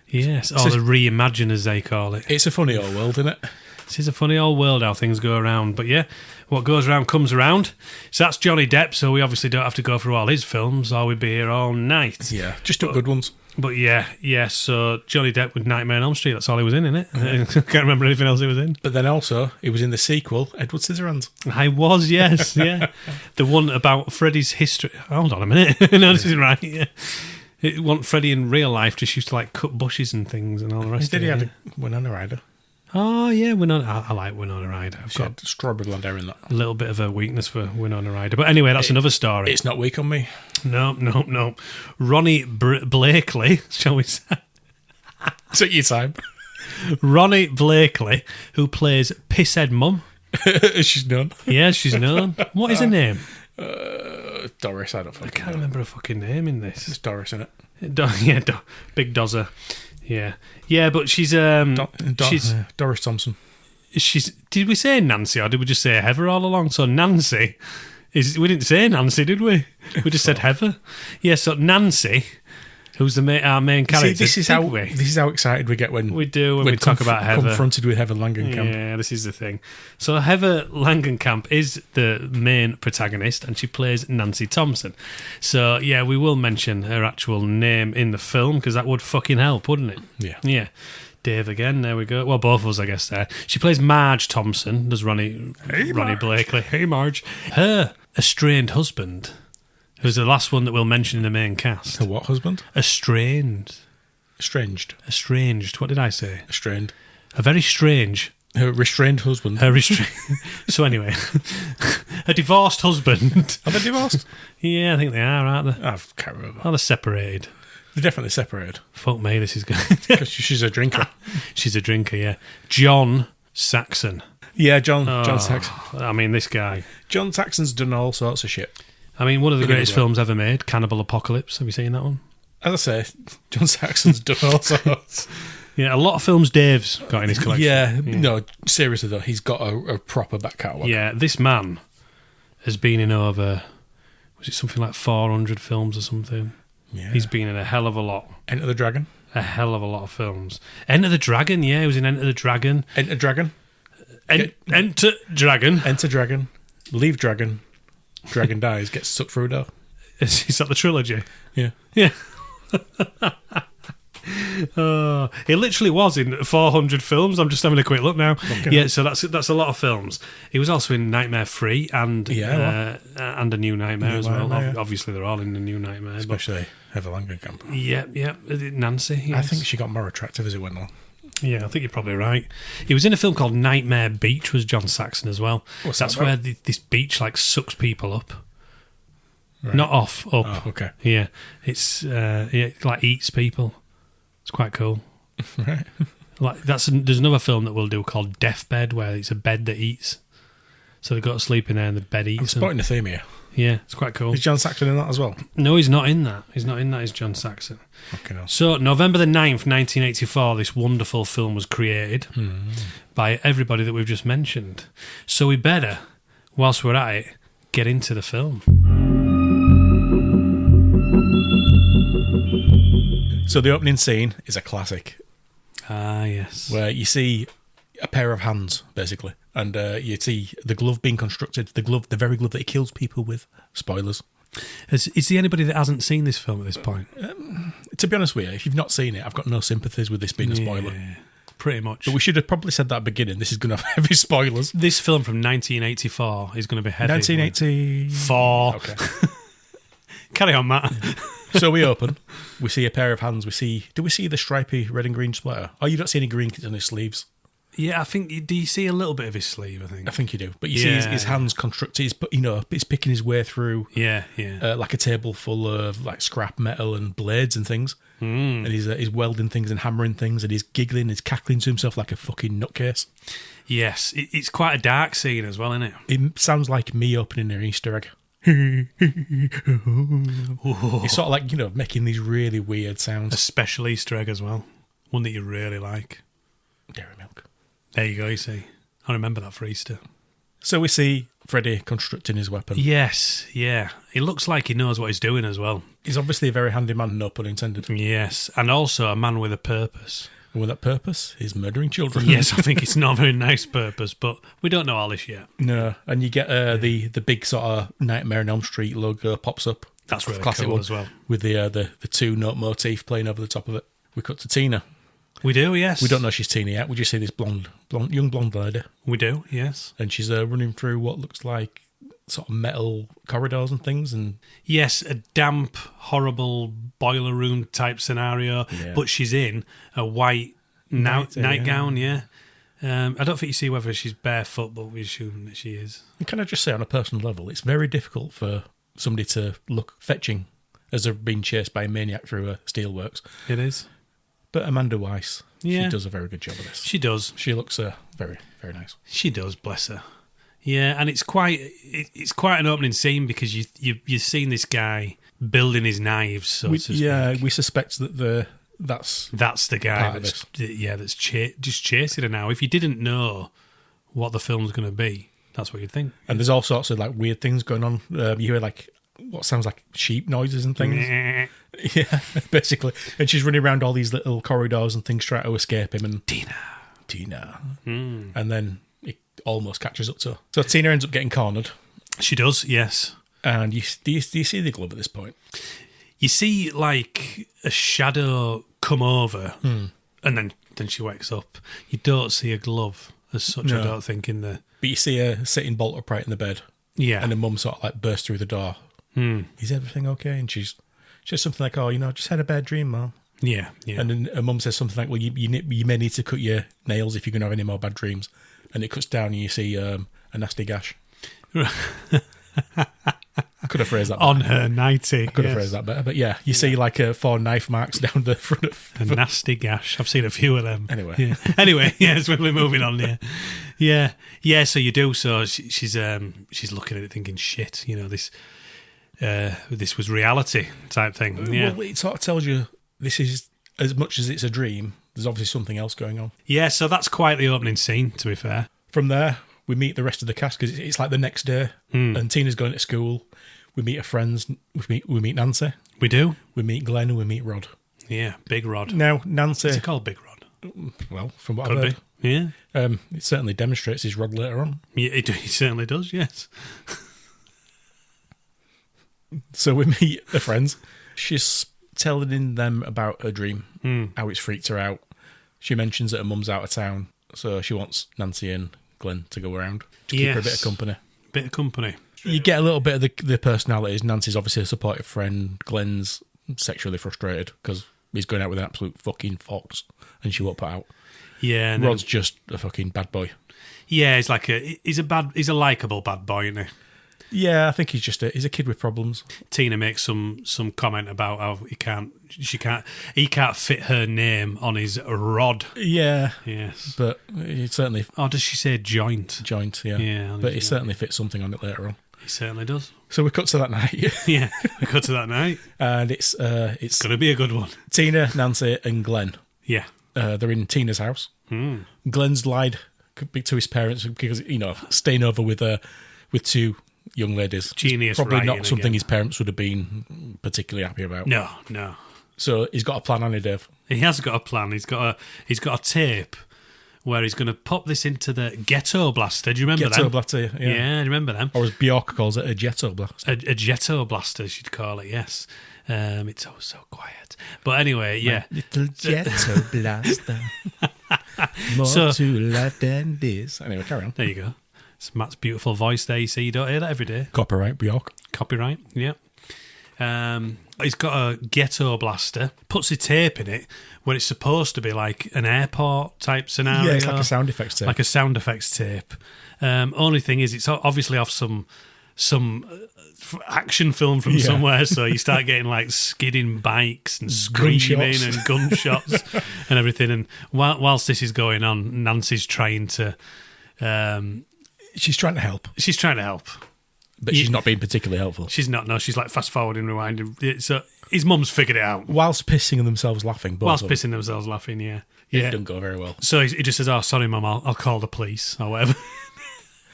Yes, or the reimagine as they call it. It's a funny old world, isn't it? This is a funny old world how things go around. But yeah, what goes around comes around. So that's Johnny Depp, so we obviously don't have to go through all his films or we'd be here all night. Yeah, just took good ones. But yeah, so Johnny Depp with Nightmare on Elm Street, that's all he was in, innit? I can't remember anything else he was in. But then also, he was in the sequel, Edward Scissorhands. I was, yes, yeah. The one about Freddy's history. Hold on a minute. No, this isn't right. Yeah. It want Freddy in real life just used to like cut bushes and things and all the rest of it. He had a Winona Ryder. Oh, yeah, I like Winona Ryder. I've got strawberry blonde hair in that. A little bit of a weakness for Winona Ryder. But anyway, that's another story. It's not weak on me. No. Ronnie Blakely, shall we say? Take your time. Ronnie Blakely, who plays Pisshead Mum. She's known. Yeah, she's known. What is her name? Doris, I don't fucking I can't remember her fucking name in this. It's Doris, isn't it? Big Dozzer. Yeah, but she's Doris Thompson. Did we say Nancy or did we just say Heather all along? So Nancy we didn't say Nancy, did we? We just said Heather. Yeah, so Nancy, who's our main character. See, this is how excited we get when we talk about Heather. Confronted with Heather Langenkamp. Yeah, this is the thing. So Heather Langenkamp is the main protagonist, and she plays Nancy Thompson. So yeah, we will mention her actual name in the film because that would fucking help, wouldn't it? Yeah. Yeah. Dave again. There we go. Well, both of us, I guess. There. She plays Marge Thompson. Does Ronnie Blakely? Hey, Marge. Her estranged husband, who's the last one that we'll mention in the main cast. Her what husband? Estranged. What did I say? Estranged. A very strange. Her restrained husband. So anyway, a divorced husband. Are they divorced? Yeah, I think they are, aren't they? I can't remember. Oh, they're separated. They're definitely separated. Fuck me, this is good. Because she's a drinker. She's a drinker, yeah. John Saxon. Yeah, John Saxon. I mean, this guy. John Saxon's done all sorts of shit. I mean, one of the greatest films ever made, Cannibal Apocalypse. Have you seen that one? As I say, John Saxon's done all sorts. Yeah, a lot of films Dave's got in his collection. Yeah. No, seriously though, he's got a proper back catalogue. Yeah, this man has been in over, was it something like 400 films or something? Yeah. He's been in a hell of a lot. Enter the Dragon? A hell of a lot of films. Enter the Dragon, yeah, he was in Enter the Dragon. Enter Dragon? Enter Dragon. Enter Dragon. Leave Dragon. Dragon dies, gets sucked through a door. Is that the trilogy? Yeah. Yeah. He literally was in 400 films. I'm just having a quick look now. Okay. Yeah, so that's a lot of films. He was also in Nightmare 3 and A New Nightmare as well. Yeah. Obviously, they're all in The New Nightmare. Especially Heather Langenkamp. Yeah. Nancy. Yes. I think she got more attractive as it went on. Yeah, I think you're probably right. He was in a film called Nightmare Beach, was John Saxon as well. That's where this beach like sucks people up. Right. Not off, up. Oh, okay. Yeah, it's it like eats people. It's quite cool. Right. Like there's another film that we'll do called Deathbed, where it's a bed that eats. So they go to sleep in there and the bed eats. I'm spotting the theme here. Yeah, it's quite cool. Is John Saxon in that as well? No, he's not in that. He's John Saxon. Okay, no. So November the 9th, 1984, this wonderful film was created by everybody that we've just mentioned. So we better, whilst we're at it, get into the film. So the opening scene is a classic. Ah, yes. Where you see a pair of hands, basically. And you see the glove being constructed, the very glove that he kills people with. Spoilers. Is there anybody that hasn't seen this film at this point? To be honest with you, if you've not seen it, I've got no sympathies with this being a spoiler. Yeah, pretty much. But we should have probably said that at the beginning. This is going to have heavy spoilers. This film from 1984 is going to be heavy. 1984. Okay. Carry on, Matt. So we open. We see a pair of hands. Do we see the stripy red and green splatter? Oh, you don't see any green on his sleeves. Yeah, I think. Do you see a little bit of his sleeve? I think you do. But you see his hands constructed. He's picking his way through. Yeah. Like a table full of like scrap metal and blades and things. And he's welding things and hammering things, and he's giggling, he's cackling to himself like a fucking nutcase. Yes, it's quite a dark scene as well, isn't it? It sounds like me opening an Easter egg. It's sort of like, making these really weird sounds. A special Easter egg as well. One that you really like. Dairy milk. There you go, you see. I remember that for Easter. So we see Freddy constructing his weapon. Yes, yeah. It looks like he knows what he's doing as well. He's obviously a very handy man, no pun intended. Yes, and also a man with a purpose. And with that purpose, he's murdering children. Yes, I think it's not a very nice purpose, but we don't know all this yet. No, and you get the big sort of Nightmare on Elm Street logo pops up. That's really classic cool one, as well. With the two-note motif playing over the top of it. We cut to Tina. We do, yes. We don't know she's Tina yet. We just see this young blonde lady. We do, yes. And she's running through what looks like sort of metal corridors and things. And yes, a damp, horrible boiler room type scenario, but she's in a white nightgown, yeah. I don't think you see whether she's barefoot, but we assume that she is. And can I just say, on a personal level, it's very difficult for somebody to look fetching as they're being chased by a maniac through a steelworks. It is. But Amanda Weiss, she does a very good job of this. She does. She looks very, very nice. She does, bless her. Yeah, and it's quite an opening scene because you've seen this guy building his knives, so to speak. Yeah, we suspect that that's the guy that's just chasing her now. If you didn't know what the film's going to be, that's what you'd think. And there's all sorts of like weird things going on. You hear like what sounds like sheep noises and things. Yeah, basically. And she's running around all these little corridors and things trying to escape him. And Tina. And then it almost catches up to her. So Tina ends up getting cornered. She does, yes. And do you see the glove at this point? You see like a shadow come over and then she wakes up. You don't see a glove as such, no. I don't think, in the... But you see her sitting bolt upright in the bed. Yeah. And her mum sort of like bursts through the door. Is everything okay? And she's something like, oh, just had a bad dream, Mum. Yeah. And then her mum says something like, well, you may need to cut your nails if you're going to have any more bad dreams. And it cuts down and you see a nasty gash. I could have phrased that better. On her nightie. I could have phrased that better. But yeah, you see like 4 knife marks down the front of... A nasty gash. I've seen a few of them. Anyway. Yeah. Yes, we're moving on there. Yeah, so you do. So she's looking at it thinking, shit, this was reality type thing. Yeah. Well, it sort of tells you this is, as much as it's a dream, there's obviously something else going on. Yeah, so that's quite the opening scene, to be fair. From there, we meet the rest of the cast because it's like the next day and Tina's going to school. We meet her friends. We meet Nancy. We do. We meet Glenn and we meet Rod. Yeah, Big Rod. Now, Nancy... Is it called Big Rod? Well, from what Could I've heard. Be. Yeah. It certainly demonstrates his rod later on. Yeah, it certainly does, yes. So we meet her friends. She's telling them about her dream, how it's freaked her out. She mentions that her mum's out of town, so she wants Nancy and Glenn to go around to keep her a bit of company. Bit of company. You get a little bit of the personalities. Nancy's obviously a supportive friend. Glenn's sexually frustrated because he's going out with an absolute fucking fox and she won't put out. Yeah. And Rod's just a fucking bad boy. Yeah, he's a likeable bad boy, isn't he? Yeah, I think he's a kid with problems. Tina makes some comment about how he can't fit her name on his rod. Yeah. Yes. But it certainly... Oh, does she say joint? Joint, yeah. Yeah. But he certainly fits something on it later on. He certainly does. So we cut to that night. Yeah, we cut to that night. And it's going to be a good one. Tina, Nancy and Glenn. Yeah. They're in Tina's house. Glenn's lied to his parents because, staying over with 2 young ladies. Genius. Probably not something again. His parents would have been particularly happy about. No. So he's got a plan, hasn't he, Dave? He has got a plan. He's got a tape where he's going to pop this into the ghetto blaster. Do you remember Ghetto them? blaster, yeah. Yeah, do you remember them? Or as Bjork calls it, a ghetto blaster. A ghetto blaster, she'd call it, yes. It's always so quiet. But anyway, yeah. My little ghetto blaster. More to life than this. Anyway, carry on. There you go. It's Matt's beautiful voice there. You see, you don't hear that every day. Copyright, Bjork. Copyright, yeah. He's got a ghetto blaster, puts a tape in it where it's supposed to be like an airport type scenario. Yeah, it's like a sound effects tape. Like a sound effects tape. Only thing is, it's obviously off some action film from somewhere, so you start getting like skidding bikes and screaming and gunshots and everything. And whilst this is going on, Nancy's trying to... She's trying to help. She's trying to help. But she's not being particularly helpful. She's not, no. She's like fast forwarding, rewinding. So his mum's figured it out. Whilst pissing themselves laughing. Yeah. It didn't go very well. So he just says, oh, sorry, Mum, I'll call the police or whatever.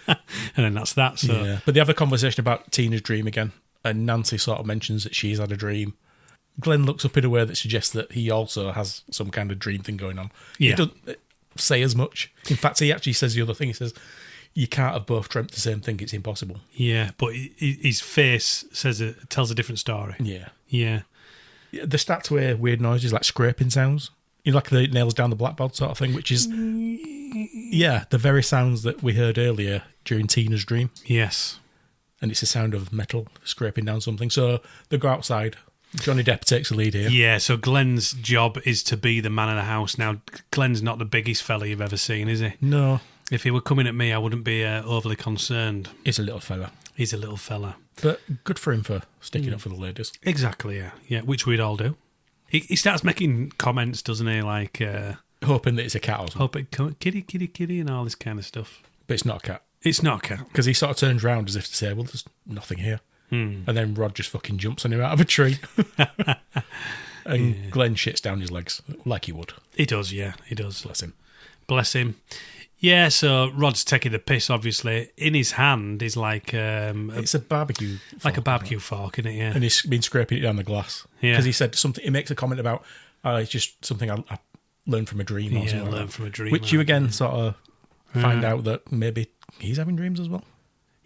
And then that's that. So Yeah. But they have a conversation about Tina's dream again, and Nancy sort of mentions that she's had a dream. Glenn looks up in a way that suggests that he also has some kind of dream thing going on. Yeah. He doesn't say as much. In fact, he actually says the other thing. He says, you can't have both dreamt the same thing. It's impossible. yeah, but his face tells a different story. Yeah. Yeah. They start to hear weird noises like scraping sounds. You know, like the nails down the blackboard sort of thing, which is, yeah, the very sounds that we heard earlier during Tina's dream. Yes. And it's the sound of metal scraping down something. So they go outside. Johnny Depp takes the lead here. Yeah, so Glenn's job is to be the man of the house. Now, Glenn's not the biggest fella you've ever seen, is he? No. If he were coming at me, I wouldn't be overly concerned. He's a little fella. He's a little fella. But good for him for sticking up for the ladies. Exactly, yeah. Yeah, which we'd all do. He starts making comments, doesn't he? Like, Hoping that it's a cat or something. hoping, kitty, kitty, kitty, and all this kind of stuff. But it's not a cat. It's not a cat. Because he sort of turns round as if to say, well, there's nothing here. And then Rod just fucking jumps on him out of a tree. And Glenn shits down his legs like he would. He does, yeah, he does. Bless him. Bless him. Yeah, so Rod's taking the piss, obviously. In his hand is like... It's a barbecue fork. like a barbecue fork, isn't it? Yeah. And he's been scraping it down the glass. Yeah. Because he said something, he makes a comment about, it's just something I learned from a dream or Yeah, something. learned from a dream. Which you again sort of find out that maybe he's having dreams as well.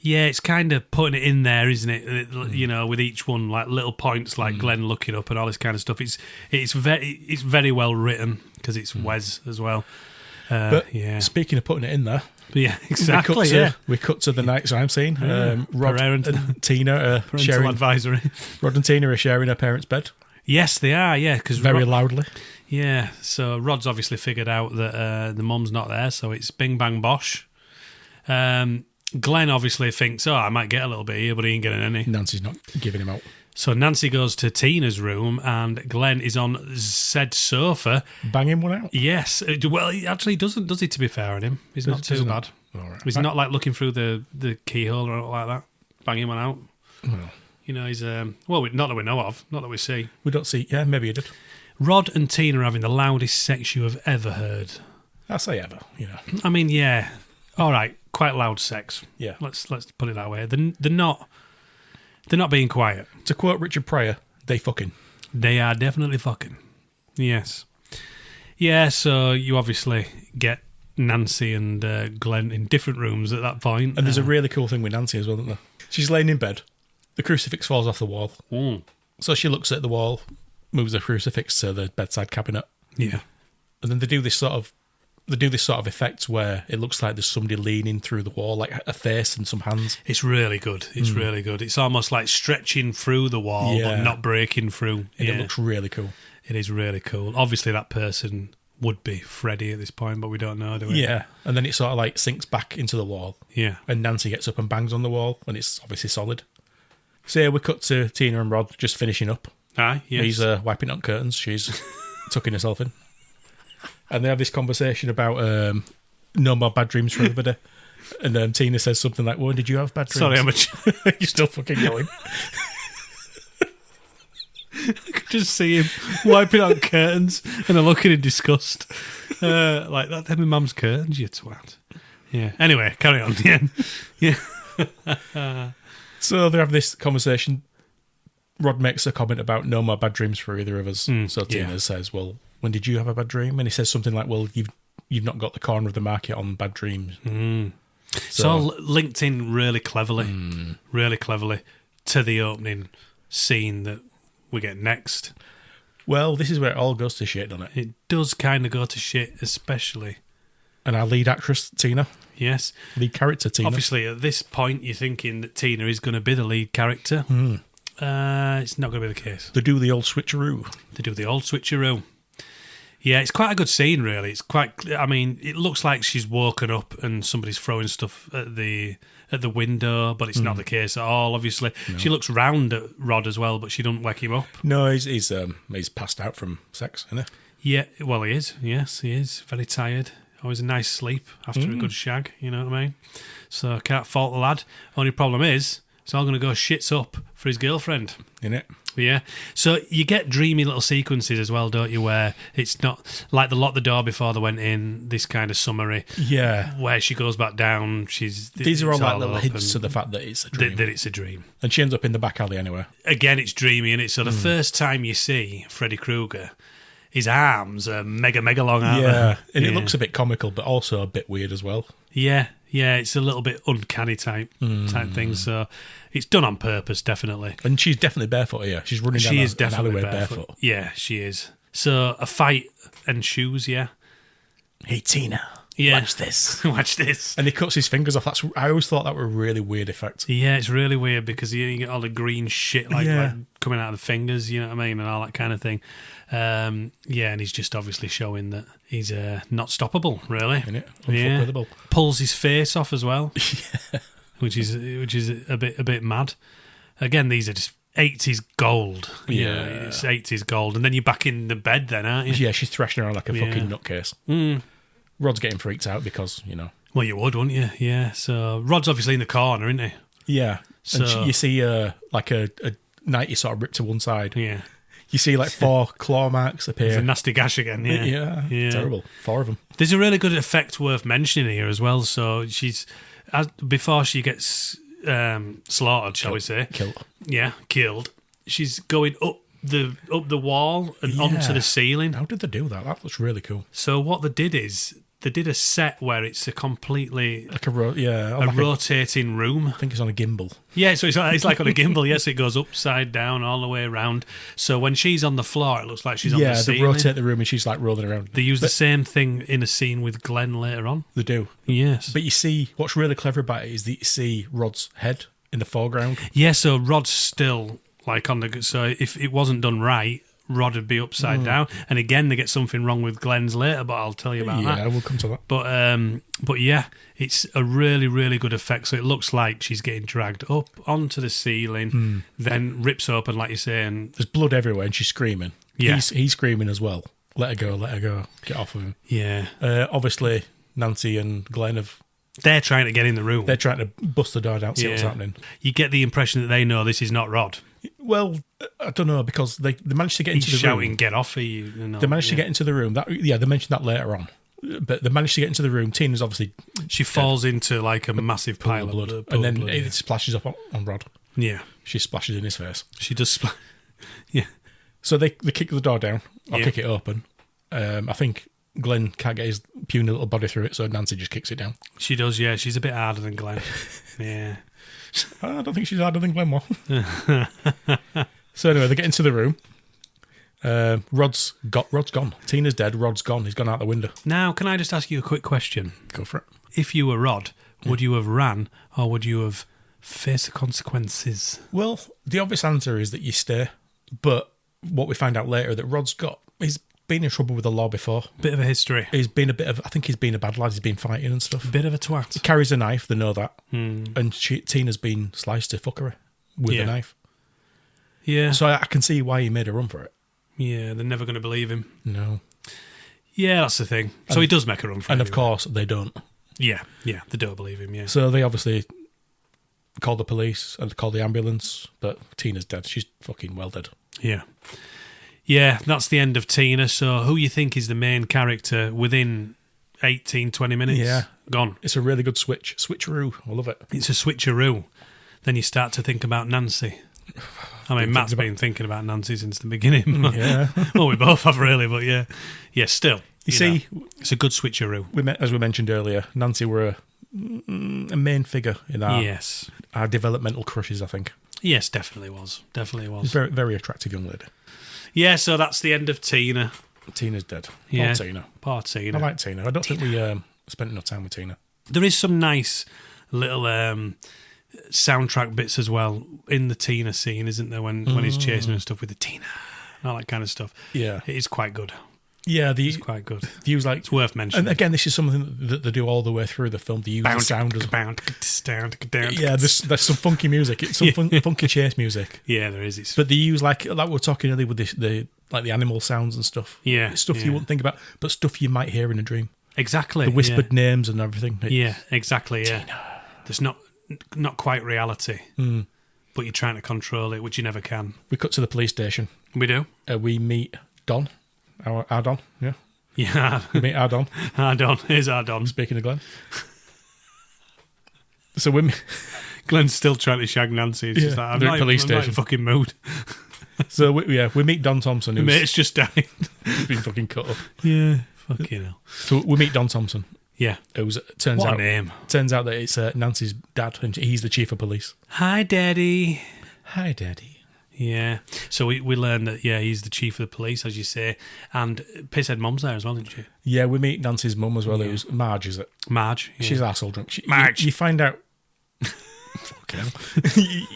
Yeah, it's kind of putting it in there, isn't it? You know, with each one, like little points, like Glenn looking up and all this kind of stuff. It's very well written because it's Wes as well. But yeah, speaking of putting it in there, yeah, exactly. We cut to the night crime scene. Rod Parent- and Tina are Parental sharing. advisory. Rod and Tina are sharing her parents' bed Yes, they are. Yeah, because very loudly. Yeah, so Rod's obviously figured out that the mum's not there, so it's bing bang bosh. Glenn obviously thinks, I might get a little bit here, but he ain't getting any. Nancy's not giving him out. So Nancy goes to Tina's room, and Glenn is on said sofa. Banging one out. Yes. Well, he actually doesn't, does he, to be fair on him? He's not too bad. All right. He's not like looking through the keyhole or anything like that, banging one out. Well, You know, he's, not that we know of, not that we see. we don't see. Yeah, maybe he did. Rod and Tina are having the loudest sex you have ever heard. I say ever. You know. I mean, yeah. All right, quite loud sex. Yeah. Let's put it that way. They're not being quiet. To quote Richard Pryor, they fucking. They are definitely fucking. Yes. Yeah, so you obviously get Nancy and Glenn in different rooms at that point. And there's a really cool thing with Nancy as well, isn't there? She's laying in bed. The crucifix falls off the wall. So she looks at the wall, moves the crucifix to the bedside cabinet. Yeah. And then they do this sort of effect where it looks like there's somebody leaning through the wall, like a face and some hands. It's really good. It's really good. It's almost like stretching through the wall, but not breaking through. And it looks really cool. It is really cool. Obviously, that person would be Freddy at this point, but we don't know, do we? Yeah. And then it sort of like sinks back into the wall. Yeah. And Nancy gets up and bangs on the wall, and it's obviously solid. So yeah, we cut to Tina and Rod just finishing up. Aye, yes. He's wiping out curtains. She's tucking herself in. And they have this conversation about no more bad dreams for everybody. And Tina says something like, well, did you have bad dreams? Sorry, I'm You're still fucking going. I could just see him wiping out curtains and I'm looking in disgust. Like, that them my mum's curtains, you twat. Yeah. Anyway, carry on. Yeah. So they have this conversation. Rod makes a comment about no more bad dreams for either of us. So Tina says, well, when did you have a bad dream? And he says something like, well, you've not got the corner of the market on bad dreams. It's all linked in really cleverly to the opening scene that we get next. Well, this is where it all goes to shit, doesn't it? It does kind of go to shit, especially. And our lead actress, Tina. Yes. Lead character, Tina. Obviously, at this point, you're thinking that Tina is going to be the lead character. It's not going to be the case. They do the old switcheroo. They do the old switcheroo. Yeah, it's quite a good scene, really. It's quite. I mean, it looks like she's woken up and somebody's throwing stuff at the window, but it's not the case at all. Obviously, she looks round at Rod as well, but she doesn't wake him up. No, he's passed out from sex, isn't he? Yeah, well, he is. Yes, he is very tired. Always a nice sleep after a good shag. You know what I mean? So I can't fault the lad. Only problem is, it's all going to go shits up for his girlfriend. In it. Yeah. So you get dreamy little sequences as well, don't you, where it's not like they locked the door before they went in, this kind of summary. Yeah. Where she goes back down, These are all like little hints to the fact that it's a dream. That it's a dream. And she ends up in the back alley anyway. Again, it's dreamy, and it's so the first time you see Freddy Krueger, his arms are mega long, aren't they? Yeah. And it looks a bit comical, but also a bit weird as well. Yeah, it's a little bit uncanny type thing. So it's done on purpose, definitely. And she's definitely barefoot here. She's running down an alleyway barefoot. Yeah, she is. So a fight ensues, yeah. Hey, Tina, watch this. Watch this. And he cuts his fingers off. I always thought that were a really weird effect. Yeah, it's really weird because you get all the green shit like coming out of the fingers, you know what I mean, and all that kind of thing. And he's just obviously showing that he's not stoppable, really. Unfuckable. Pulls his face off as well, which is a bit mad. Again, these are just 80s gold. Yeah, it's 80s gold. And then you're back in the bed then, aren't you? Yeah, she's thrashing around like a fucking nutcase. Rod's getting freaked out because, Well, you would, wouldn't you? Yeah, so Rod's obviously in the corner, isn't he? Yeah. So, and you see like a nightie sort of ripped to one side. Yeah. You see like 4 claw marks appear. There's a nasty gash again, yeah. Terrible. 4 of them. There's a really good effect worth mentioning here as well. So before she gets slaughtered, shall we say? Killed. Yeah, killed. She's going up the wall and onto the ceiling. How did they do that? That looks really cool. So what they did is they did a set where it's a completely like a rotating room. I think it's on a gimbal. Yeah, so it's like on a gimbal. Yes, it goes upside down all the way around. So when she's on the floor, it looks like she's on the ceiling. Yeah, they rotate the room and she's like rolling around. They use the same thing in a scene with Glenn later on. They do. Yes. But you see, what's really clever about it is that you see Rod's head in the foreground. Yeah, so Rod's still like on the... So if it wasn't done right, Rod would be upside down. And again, they get something wrong with Glenn's later, but I'll tell you about that. Yeah, we'll come to that. But yeah, it's a really, really good effect. So it looks like she's getting dragged up onto the ceiling, then rips open, like you say, and there's blood everywhere, and she's screaming. Yeah. He's screaming as well. Let her go, get off of him. Yeah. Obviously, Nancy and Glenn they're trying to get in the room. They're trying to bust the door down, see what's happening. You get the impression that they know this is not Rod. Well, I don't know, because they managed to get into the room. He's shouting, get off of you. They managed to get into the room. They mentioned that later on. But they managed to get into the room. Tina's obviously She falls into like a massive pile of blood. And then it splashes up on Rod. Yeah. She splashes in his face. She does yeah. So they kick the door down, or kick it open. I think Glenn can't get his puny little body through it, so Nancy just kicks it down. She does, yeah. She's a bit harder than Glenn. Yeah. I don't think she's harder than Glenn was. So anyway, they get into the room. Rod's gone. Tina's dead. Rod's gone. He's gone out the window. Now, can I just ask you a quick question? Go for it. If you were Rod, would you have ran, or would you have faced the consequences? Well, the obvious answer is that you stay. But what we find out later that he's been in trouble with the law before. Bit of a history. I think he's been a bad lad. He's been fighting and stuff. Bit of a twat. He carries a knife. They know that. And Tina's been sliced to fuckery with a knife. Yeah. So I can see why he made a run for it. Yeah, they're never going to believe him. No. Yeah, that's the thing. So he does make a run for it. And of course, they don't. Yeah, they don't believe him, yeah. So they obviously call the police and call the ambulance, but Tina's dead. She's fucking well dead. Yeah. Yeah, that's the end of Tina. So who you think is the main character within 18, 20 minutes? Yeah. Gone. It's a really good switcheroo. I love it. It's a switcheroo. Then you start to think about Nancy. I mean, Matt's been thinking about Nancy since the beginning. Yeah. Well, we both have really, but yeah. Yeah, still. You see, it's a good switcheroo. As we mentioned earlier, Nancy were a main figure in our developmental crushes, I think. Yes, definitely was. Very, very attractive young lady. Yeah, so that's the end of Tina. Tina's dead. Yeah. Poor Tina. I like Tina. I don't think we spent enough time with Tina. There is some nice little soundtrack bits as well in the Tina scene, isn't there? When he's chasing and stuff with the Tina and all that kind of stuff. Yeah. It is quite good. Yeah, it's quite good. It's worth mentioning. And again, this is something that they do all the way through the film. They use the sound as yeah. There's some funky music. It's some funky chase music. Yeah, there is. But they use like we were talking earlier with the animal sounds and stuff. Yeah, stuff you wouldn't think about, but stuff you might hear in a dream. Exactly. The whispered names and everything. Yeah, exactly. Yeah, Tina. There's not quite reality, but you're trying to control it, which you never can. We cut to the police station. We do. We meet Don, our Don, yeah. Yeah. We meet our Don. Our Don. Here's our Don. Speaking of Glenn. So we Glenn's still trying to shag Nancy. It's just like, I'm they're not, at police I'm not in station. fucking mood. So we meet Don Thompson, who's Mate's just died. been fucking cut up. Yeah. Fucking hell. So we meet Don Thompson, Yeah. who's turns What a out name. turns out that it's Nancy's dad, and he's the chief of police. Hi, Daddy. Hi, Daddy. Yeah. So we learned that, yeah, he's the chief of the police, as you say. And Pisshead Mum's there as well, didn't she? Yeah, we meet Nancy's mum as well, who's Marge, is it? Marge. Yeah. She's an arsehole drunk. Marge. You find out... Fucking hell.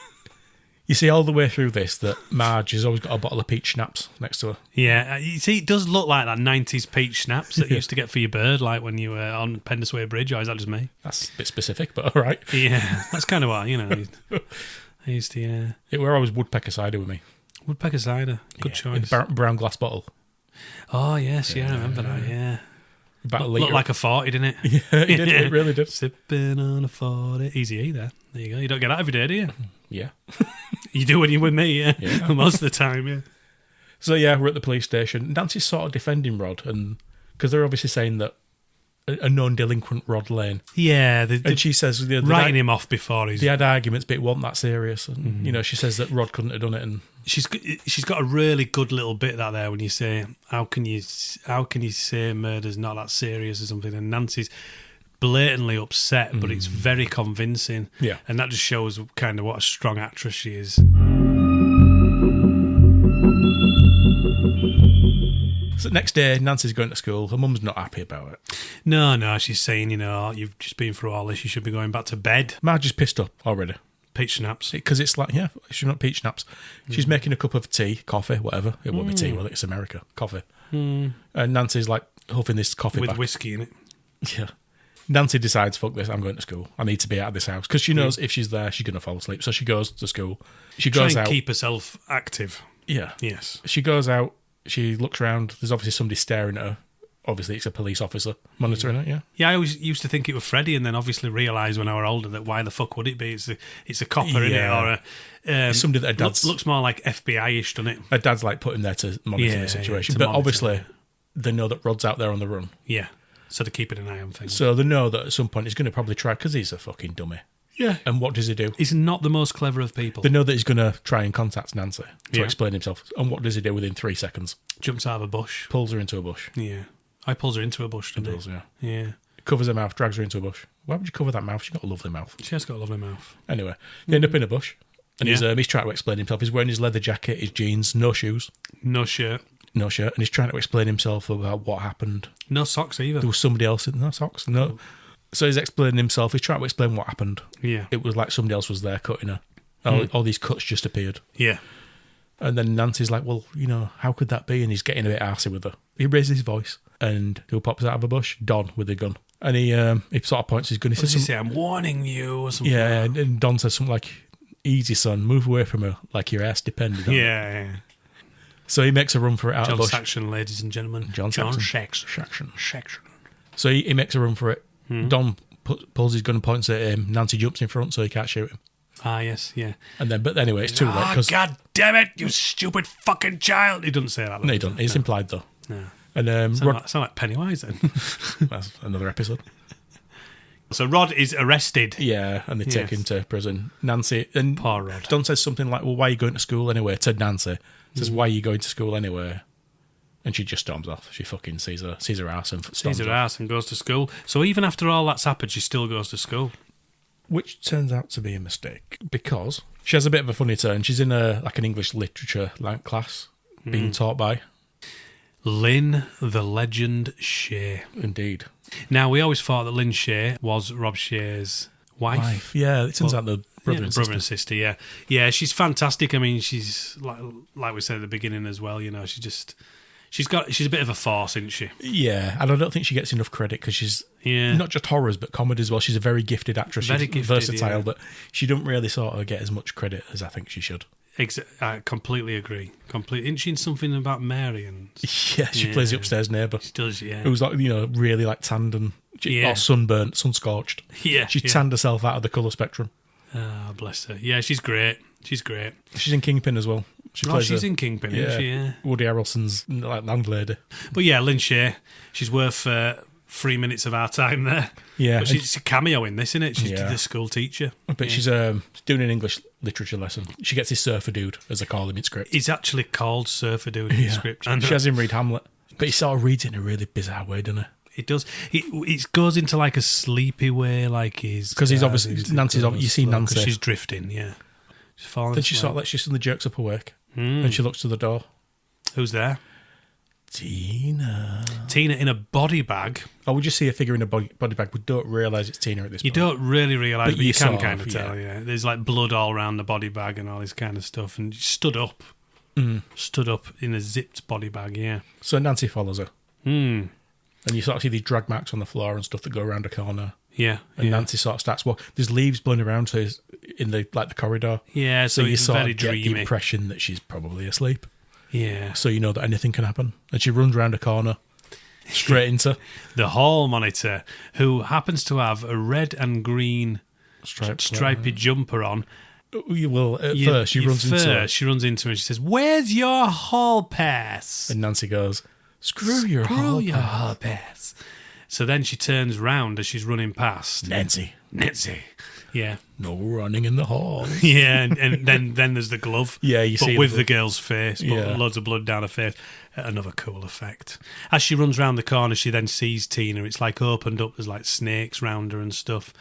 You see all the way through this that Marge has always got a bottle of peach schnapps next to her. Yeah, you see, it does look like that 90s peach schnapps that you used to get for your bird, like when you were on Pendlesway Bridge, or is that just me? That's a bit specific, but all right. Yeah, that's kind of what, I used to, yeah. It were always woodpecker cider with me. Woodpecker cider, good choice. In a brown glass bottle. Oh, yes, yeah, I remember that, yeah. About a Looked litre. like a 40, didn't it? Yeah, it did. It really did. Sipping on a 40. Easy E there. There you go. You don't get that every day, do you? Yeah. You do when you're with me, yeah. Yeah. Most of the time, yeah. So yeah, we're at the police station. Nancy's sort of defending Rod, and because they're obviously saying that a known delinquent Rod Lane, Yeah, and she says writing him off before he's... they had arguments, but it wasn't that serious. And she says that Rod couldn't have done it, and She's got a really good little bit that there when you say how can you say murder's not that serious or something, and Nancy's blatantly upset, but it's very convincing. Yeah. And that just shows kind of what a strong actress she is. So next day, Nancy's going to school. Her mum's not happy about it. No, she's saying, you've just been through all this, you should be going back to bed. Marge is pissed up already. Peach schnapps. Because it's like, yeah, she's not peach schnapps. She's making a cup of tea, coffee, whatever. It won't be tea, well, it's America. Coffee. And Nancy's like huffing this coffee With back. whiskey in it. Yeah. Nancy decides, fuck this, I'm going to school. I need to be out of this house. Because she knows if she's there, she's going to fall asleep. So she goes to school. She goes Try and out. keep herself active. Yeah. Yes. She goes out. She looks around. There's obviously somebody staring at her. Obviously, it's a police officer monitoring her, yeah. Yeah, I always used to think it was Freddy, and then obviously realised when I was older that why the fuck would it be? It's a copper, innit? Or It's somebody that her dad's... looks more like FBI-ish, doesn't it? Her dad's like put him there to monitor the situation. to But monitor obviously, it. they know that Rod's out there on the run. Yeah. So they're keeping an eye on things. So they know that at some point he's going to probably try, because he's a fucking dummy. Yeah. And what does he do? He's not the most clever of people. They know that he's going to try and contact Nancy to Yeah. explain himself. And what does he do within 3 seconds? Jumps out of a bush. Pulls her into a bush. Yeah. I pulls her into a bush, didn't Does, yeah. Yeah. Covers her mouth, drags her into a bush. Why would you cover that mouth? She's got a lovely mouth. She has got a lovely mouth. Anyway, they end up in a bush. And Yeah. he's trying to explain himself. He's wearing his leather jacket, his jeans, no shoes, No shirt. no shirt. And he's trying to explain himself about what happened. No socks either. There was somebody else in no socks. No. So he's explaining himself. He's trying to explain what happened. Yeah. It was like somebody else was there cutting her. All these cuts just appeared. Yeah. And then Nancy's like, well, how could that be? And he's getting a bit arsey with her. He raises his voice, and who pops out of a bush? Don with a gun. And he sort of points his gun. He What does says, he say? I'm warning you or something. yeah, and Don says something like, easy, son, move away from her, like your ass depended on it. Yeah. So he makes a run for it out John of the bush. Saxon, ladies and gentlemen. John Saxon. Saxon. So he makes a run for it. Don pulls his gun and points at him. Nancy jumps in front so he can't shoot him. Ah, yes, yeah. And then, but anyway, it's too late. Oh, Cause, God damn it, you stupid fucking child. He doesn't say that. no, he doesn't. It's implied, though. No. And Sound like Pennywise then. that's another episode. So Rod is arrested. Yeah, and they take Yes. him to prison. Nancy and Poor Rod. Don says something like, "Well, why are you going to school anyway?" To Nancy, says, "Why are you going to school anyway?" And she just storms off. She fucking sees her ass and storms Sees her off. ass and goes to school. So even after all that's happened, she still goes to school. Which turns out to be a mistake because she has a bit of a funny turn. She's in an English literature class being taught by. Lynn the Legend Shea. Indeed. Now, we always thought that Lynn Shea was Rob Shea's wife. Yeah, it turns out the brother and sister. and sister, yeah. Yeah, she's fantastic. I mean, she's, like we said at the beginning as well, she's a bit of a farce, isn't she? Yeah, and I don't think she gets enough credit because she's Yeah. not just horrors but comedy as well. She's a very gifted actress. Very She's gifted, versatile, yeah. but she don't really sort of get as much credit as I think she should. I completely agree. Isn't she in something about Mary? And Yeah, she plays the upstairs neighbour. she does, yeah. Who's like, really like tanned and or sunburnt, sun-scorched. Yeah. She yeah. tanned herself out of the colour spectrum. Oh, bless her. Yeah, she's great. She's great. She's in Kingpin as well. She's in Kingpin, isn't she? Yeah. Woody Harrelson's like landlady. But yeah, Lynn Shay, she's worth 3 minutes of our time there. Yeah. But she's a cameo in this, isn't it? She's the school teacher. But she's doing an English literature lesson. She gets his surfer dude, as they call him in script. He's actually called Surfer Dude in the script. She has him read Hamlet. But he sort of reads it in a really bizarre way, doesn't he? It does. It goes into like a sleepy way, like he's... Because he's obviously... Nancy's... You see Nancy. She's drifting, yeah. She's falling Then she sort of she suddenly jerks up awake. And she looks to the door. Who's there? Tina in a body bag. Oh, we just see a figure in a body bag. We don't realise it's Tina at this point. You don't really realise, but you can kind of tell, yeah. There's like blood all around the body bag and all this kind of stuff. And she stood up. Stood up in a zipped body bag, yeah. So Nancy follows her. And you sort of see these drag marks on the floor and stuff that go around a corner. Yeah. And Nancy sort of starts walking. There's leaves blowing around in the corridor. Yeah, so you it's sort very of get dreamy. the impression that she's probably asleep. Yeah. So you know that anything can happen. And she runs around a corner straight into the hall monitor, who happens to have a red and green stripy jumper on. Well, first she runs into her and she says, "Where's your hall pass?" And Nancy goes, Screw your hall pass. So then she turns round as she's running past. Nancy. Yeah. No running in the hall. Yeah, and then there's the glove. Yeah, you see. But with the girl's face, but loads of blood down her face. Another cool effect. As she runs round the corner, she then sees Tina. It's like opened up. There's like snakes round her and stuff.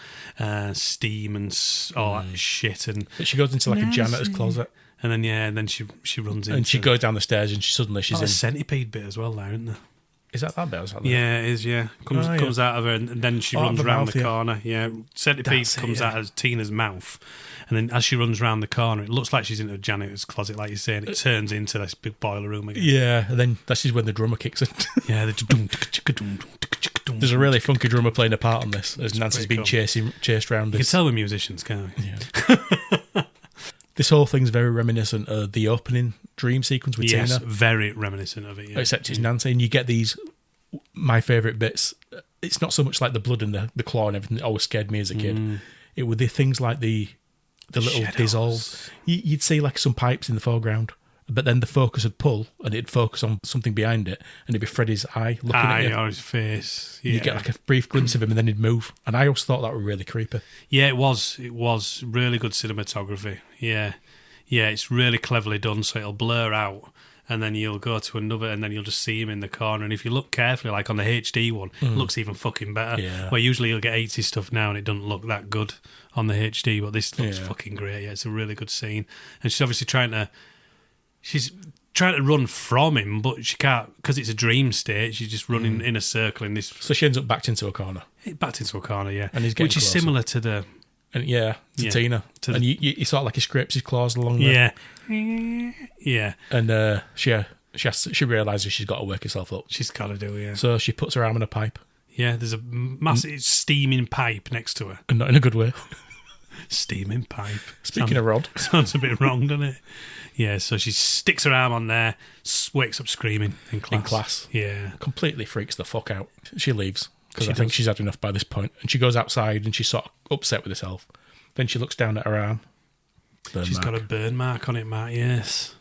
Steam and all that shit. And she goes into like a janitor's closet. And then she runs in. And she goes down the stairs and she's in. A centipede bit as well there, isn't there? Is that bit? Or is that yeah, it is, yeah. Comes out of her and then she runs around the corner. Yeah, centipede comes out of Tina's mouth. And then as she runs around the corner, it looks like she's in a janitor's closet, like you're saying. It turns into this big boiler room again. Yeah, and then that's just when the drummer kicks in. Yeah, there's a really funky drummer playing a part on this, as Nancy's been chased around. You can tell we're musicians, can't we? Yeah. This whole thing's very reminiscent of the opening dream sequence with Tina. Yes, very reminiscent of it, yeah. Except it's Nancy, and you get these, my favourite bits. It's not so much like the blood and the claw and everything that always scared me as a kid. It would be things like the little dissolve. You'd see like some pipes in the foreground, but then the focus would pull, and it'd focus on something behind it, and it'd be Freddy's eye looking at you. Or his face. Yeah. You get like a brief glimpse of him, and then he'd move. And I always thought that was really creepy. Yeah, it was. It was really good cinematography. Yeah. Yeah, it's really cleverly done, so it'll blur out, and then you'll go to another, and then you'll just see him in the corner. And if you look carefully, like on the HD one, it looks even fucking better. Yeah. Where usually you'll get 80 stuff now, and it doesn't look that good on the HD, but this looks fucking great. Yeah, it's a really good scene. And she's obviously trying to run from him, but she can't, because it's a dream state. She's just running in a circle in this. So she ends up backed into a corner. Backed into a corner, yeah. And he's getting which is closer. Similar to the. And Tina. And you sort of like he scrapes his claws along there. Yeah. And she realises she's got to work herself up. She's got to do, yeah. So she puts her arm in a pipe. Yeah, there's a massive steaming pipe next to her. And not in a good way. Steaming pipe. Speaking of Rod. Sounds a bit wrong, doesn't it? Yeah, so she sticks her arm on there, wakes up screaming in class. Yeah. Completely freaks the fuck out. She leaves. Because I think she's had enough by this point. And she goes outside and she's sort of upset with herself. Then she looks down at her arm. She's got a burn mark on it, Matt, yes.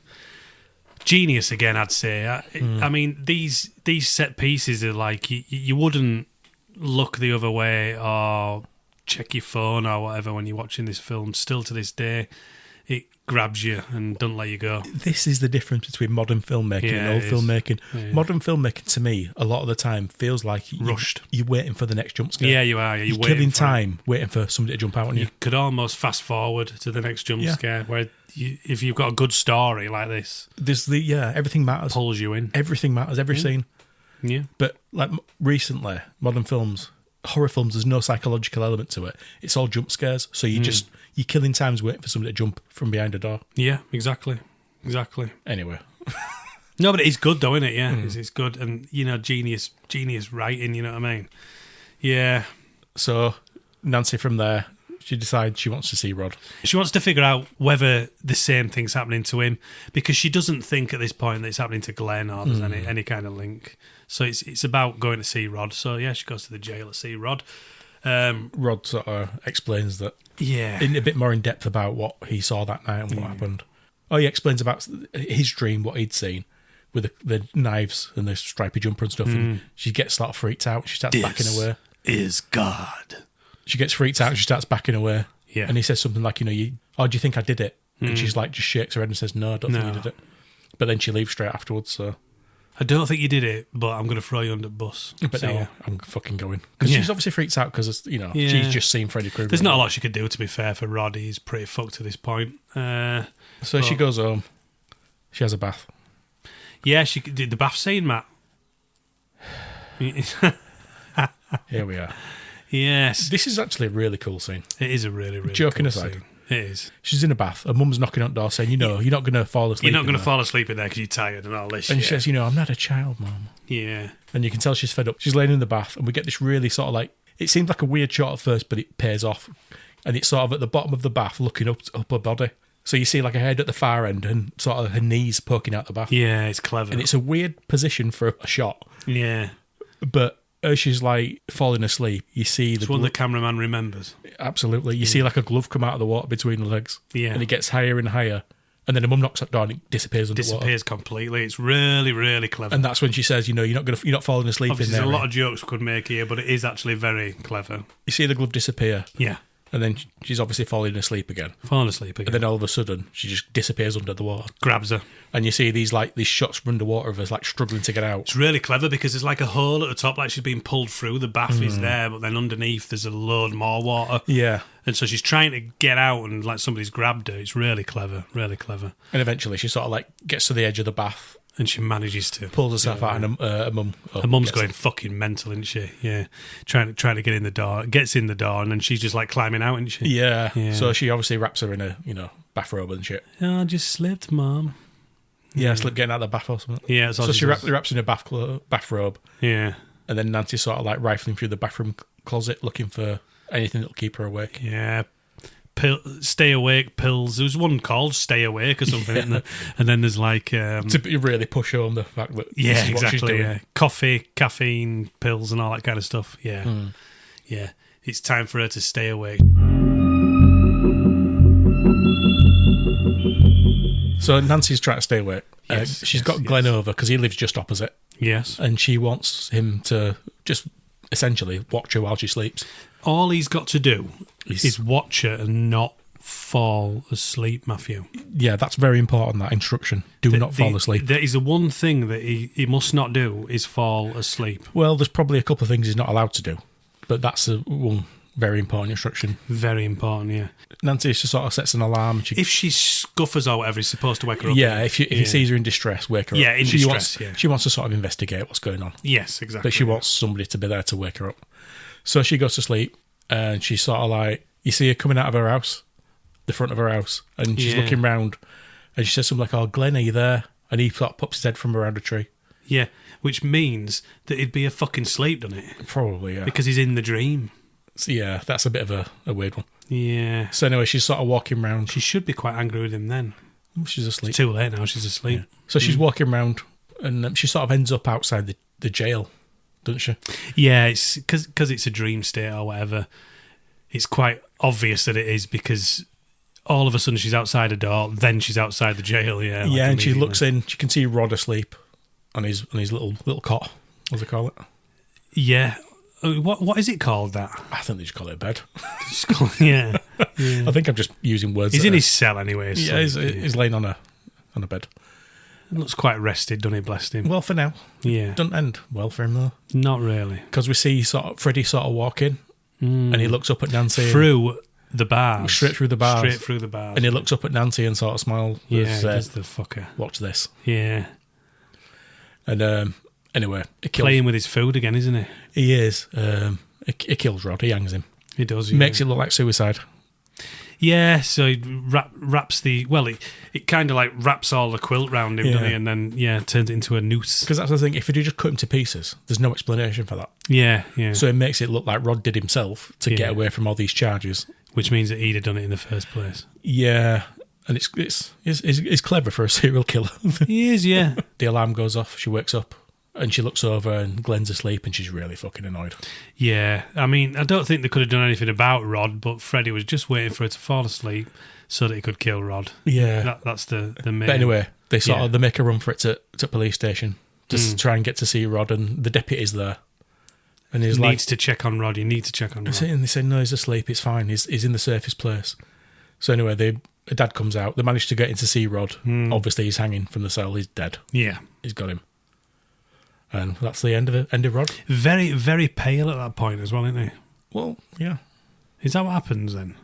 Genius again, I'd say. I mean, these set pieces are like, you wouldn't look the other way or check your phone or whatever when you're watching this film. Still to this day, it grabs you and doesn't let you go. This is the difference between modern filmmaking and old filmmaking. Yeah. Modern filmmaking, to me, a lot of the time feels like rushed. You're waiting for the next jump scare. Yeah, you are. Yeah, you're killing time waiting for somebody to jump out on you. You could almost fast forward to the next jump scare, where if you've got a good story like this, everything matters. Pulls you in. Everything matters. Every scene. Yeah. But like recently, modern films, horror films, there's no psychological element to it. It's all jump scares. So you're killing times waiting for somebody to jump from behind a door. Yeah, exactly. Anyway. No, but it's good though, isn't it? Yeah, it's good. And, genius writing, you know what I mean? Yeah. So Nancy from there, she decides she wants to see Rod. She wants to figure out whether the same thing's happening to him, because she doesn't think at this point that it's happening to Glenn or there's any kind of link. So it's about going to see Rod. So yeah, she goes to the jail to see Rod. Rod sort of explains that in a bit more in depth about what he saw that night and what happened. Oh, he explains about his dream, what he'd seen with the knives and the stripy jumper and stuff. And she gets sort of freaked out. She starts backing away. Is God. She gets freaked out and she starts backing away. Yeah. And he says something like, do you think I did it? And she's like, just shakes her head and says, no, I don't think you did it. But then she leaves straight afterwards, so... I don't think you did it, but I'm going to throw you under the bus. But no, I'm fucking going. Because she's obviously freaked out because, she's just seen Freddy Krueger. There's not a lot she could do, to be fair, for Rod. He's pretty fucked to this point. So she goes home. She has a bath. Yeah, she did the bath scene, Matt. Here we are. Yes. This is actually a really cool scene. It is a really, really Joking cool aside. scene. It is. She's in a bath. Her mum's knocking on the door saying, you're not going to fall asleep. You're not going to fall asleep in there because you're tired and all this And shit. she says, I'm not a child, Mum. Yeah. And you can tell she's fed up. She's laying in the bath, and we get this really sort of like... It seems like a weird shot at first, but it pays off. And it's sort of at the bottom of the bath, looking up her body. So you see like her head at the far end and sort of her knees poking out the bath. Yeah, it's clever. And it's a weird position for a shot. Yeah. But as she's like falling asleep, you see It's one the cameraman remembers. Absolutely. You see like a glove come out of the water between the legs. Yeah. And it gets higher and higher. And then her mum knocks it down and it disappears underwater. Disappears completely. It's really, really clever. And that's when she says, you're not falling asleep Obviously, in there. there's a lot of jokes we could make here, but it is actually very clever. You see the glove disappear. Yeah. And then she's obviously falling asleep again. Falling asleep again. And then all of a sudden, she just disappears under the water. Grabs her. And you see these shots from underwater of us like struggling to get out. It's really clever because there's like a hole at the top, like she's being pulled through. The bath is there, but then underneath there's a load more water. Yeah. And so she's trying to get out and like somebody's grabbed her. It's really clever, really clever. And eventually she sort of like gets to the edge of the bath. And she manages to. Pulls herself out and her mum... Her mum's going fucking mental, isn't she? Yeah. Trying to get in the door. Gets in the door and then she's just like climbing out, isn't she? Yeah. So she obviously wraps her in a, bathrobe and shit. Oh, I just slipped, Mum. Yeah, slipped getting out of the bath or something. Yeah, so she wraps in a bathrobe. Yeah. And then Nancy's sort of like rifling through the bathroom closet looking for anything that'll keep her awake. Yeah. Stay awake pills. There was one called Stay Awake or something, isn't there? And then there's like to really push home the fact that yeah, this is what exactly. she's doing. Yeah. Coffee, caffeine, pills, and all that kind of stuff. Yeah, yeah. It's time for her to stay awake. So Nancy's trying to stay awake. Yes, She's got Glenn over because he lives just opposite. Yes, and she wants him to just essentially watch her while she sleeps. All he's got to do is watch her and not fall asleep, Matthew. Yeah, that's very important, that instruction. Do not fall asleep. There is the one thing that he must not do is fall asleep. Well, there's probably a couple of things he's not allowed to do, but that's the one very important instruction. Very important, yeah. Nancy just sort of sets an alarm. If she scuffers or whatever, he's supposed to wake her up. Yeah, if he sees her in distress, wake her up. Yeah, in distress, She wants to sort of investigate what's going on. Yes, exactly. But she wants somebody to be there to wake her up. So she goes to sleep, and she's sort of like, you see her coming out of her house, the front of her house, and she's looking round, and she says something like, "Oh, Glenn, are you there?" And he sort of pops his head from around a tree. Yeah, which means that he'd be a fucking sleep, doesn't it? Probably, yeah. Because he's in the dream. So, yeah, that's a bit of a weird one. Yeah. So anyway, she's sort of walking around. She should be quite angry with him then. She's asleep. It's too late now, she's asleep. Yeah. So she's walking around, and she sort of ends up outside the jail, doesn't she? Yeah, it's because it's a dream state or whatever. It's quite obvious that it is because all of a sudden she's outside a door, then she's outside the jail. Yeah, yeah, and she looks in. She can see Rod asleep on his little cot. What do they call it? Yeah. What is it called? That I think they just call it a bed. Yeah. I think I'm just using words. He's in his cell anyway. Yeah, he's laying on a bed. Looks quite rested, doesn't he? Blessed him. Well, for now. Yeah. Doesn't end well for him though. Not really. Because we see Freddy sort of walk in, and he looks up at Nancy through the bars, straight through the bars, and he looks up at Nancy and sort of smiles. Yeah, he's the fucker. Watch this. Yeah. And anyway, playing with his food again, isn't he? He is. He kills Rod. He hangs him. He does. Yeah. Makes it look like suicide. Yeah, so he wraps it kind of like wraps all the quilt round him, doesn't he? And then, turns it into a noose. Because that's the thing, if you just cut him to pieces, there's no explanation for that. Yeah, yeah. So it makes it look like Rod did himself to get away from all these charges. Which means that he'd have done it in the first place. Yeah, and it's clever for a serial killer. He is, yeah. The alarm goes off, she wakes up, And she looks over and Glenn's asleep and she's really fucking annoyed. Yeah, I mean, I don't think they could have done anything about Rod, but Freddy was just waiting for her to fall asleep so that he could kill Rod. Yeah. That's the main... But anyway, they make a run for it to police station to try and get to see Rod, and the deputy's there. And he's needs to check on Rod. You need to check on Rod. And they say, no, he's asleep, it's fine, he's in the safest place. So anyway, Dad comes out, they manage to get in to see Rod. Obviously he's hanging from the cell, he's dead. Yeah. He's got him. And that's the end of Rod. Very, very pale at that point as well, isn't he? Well, yeah. Is that what happens then?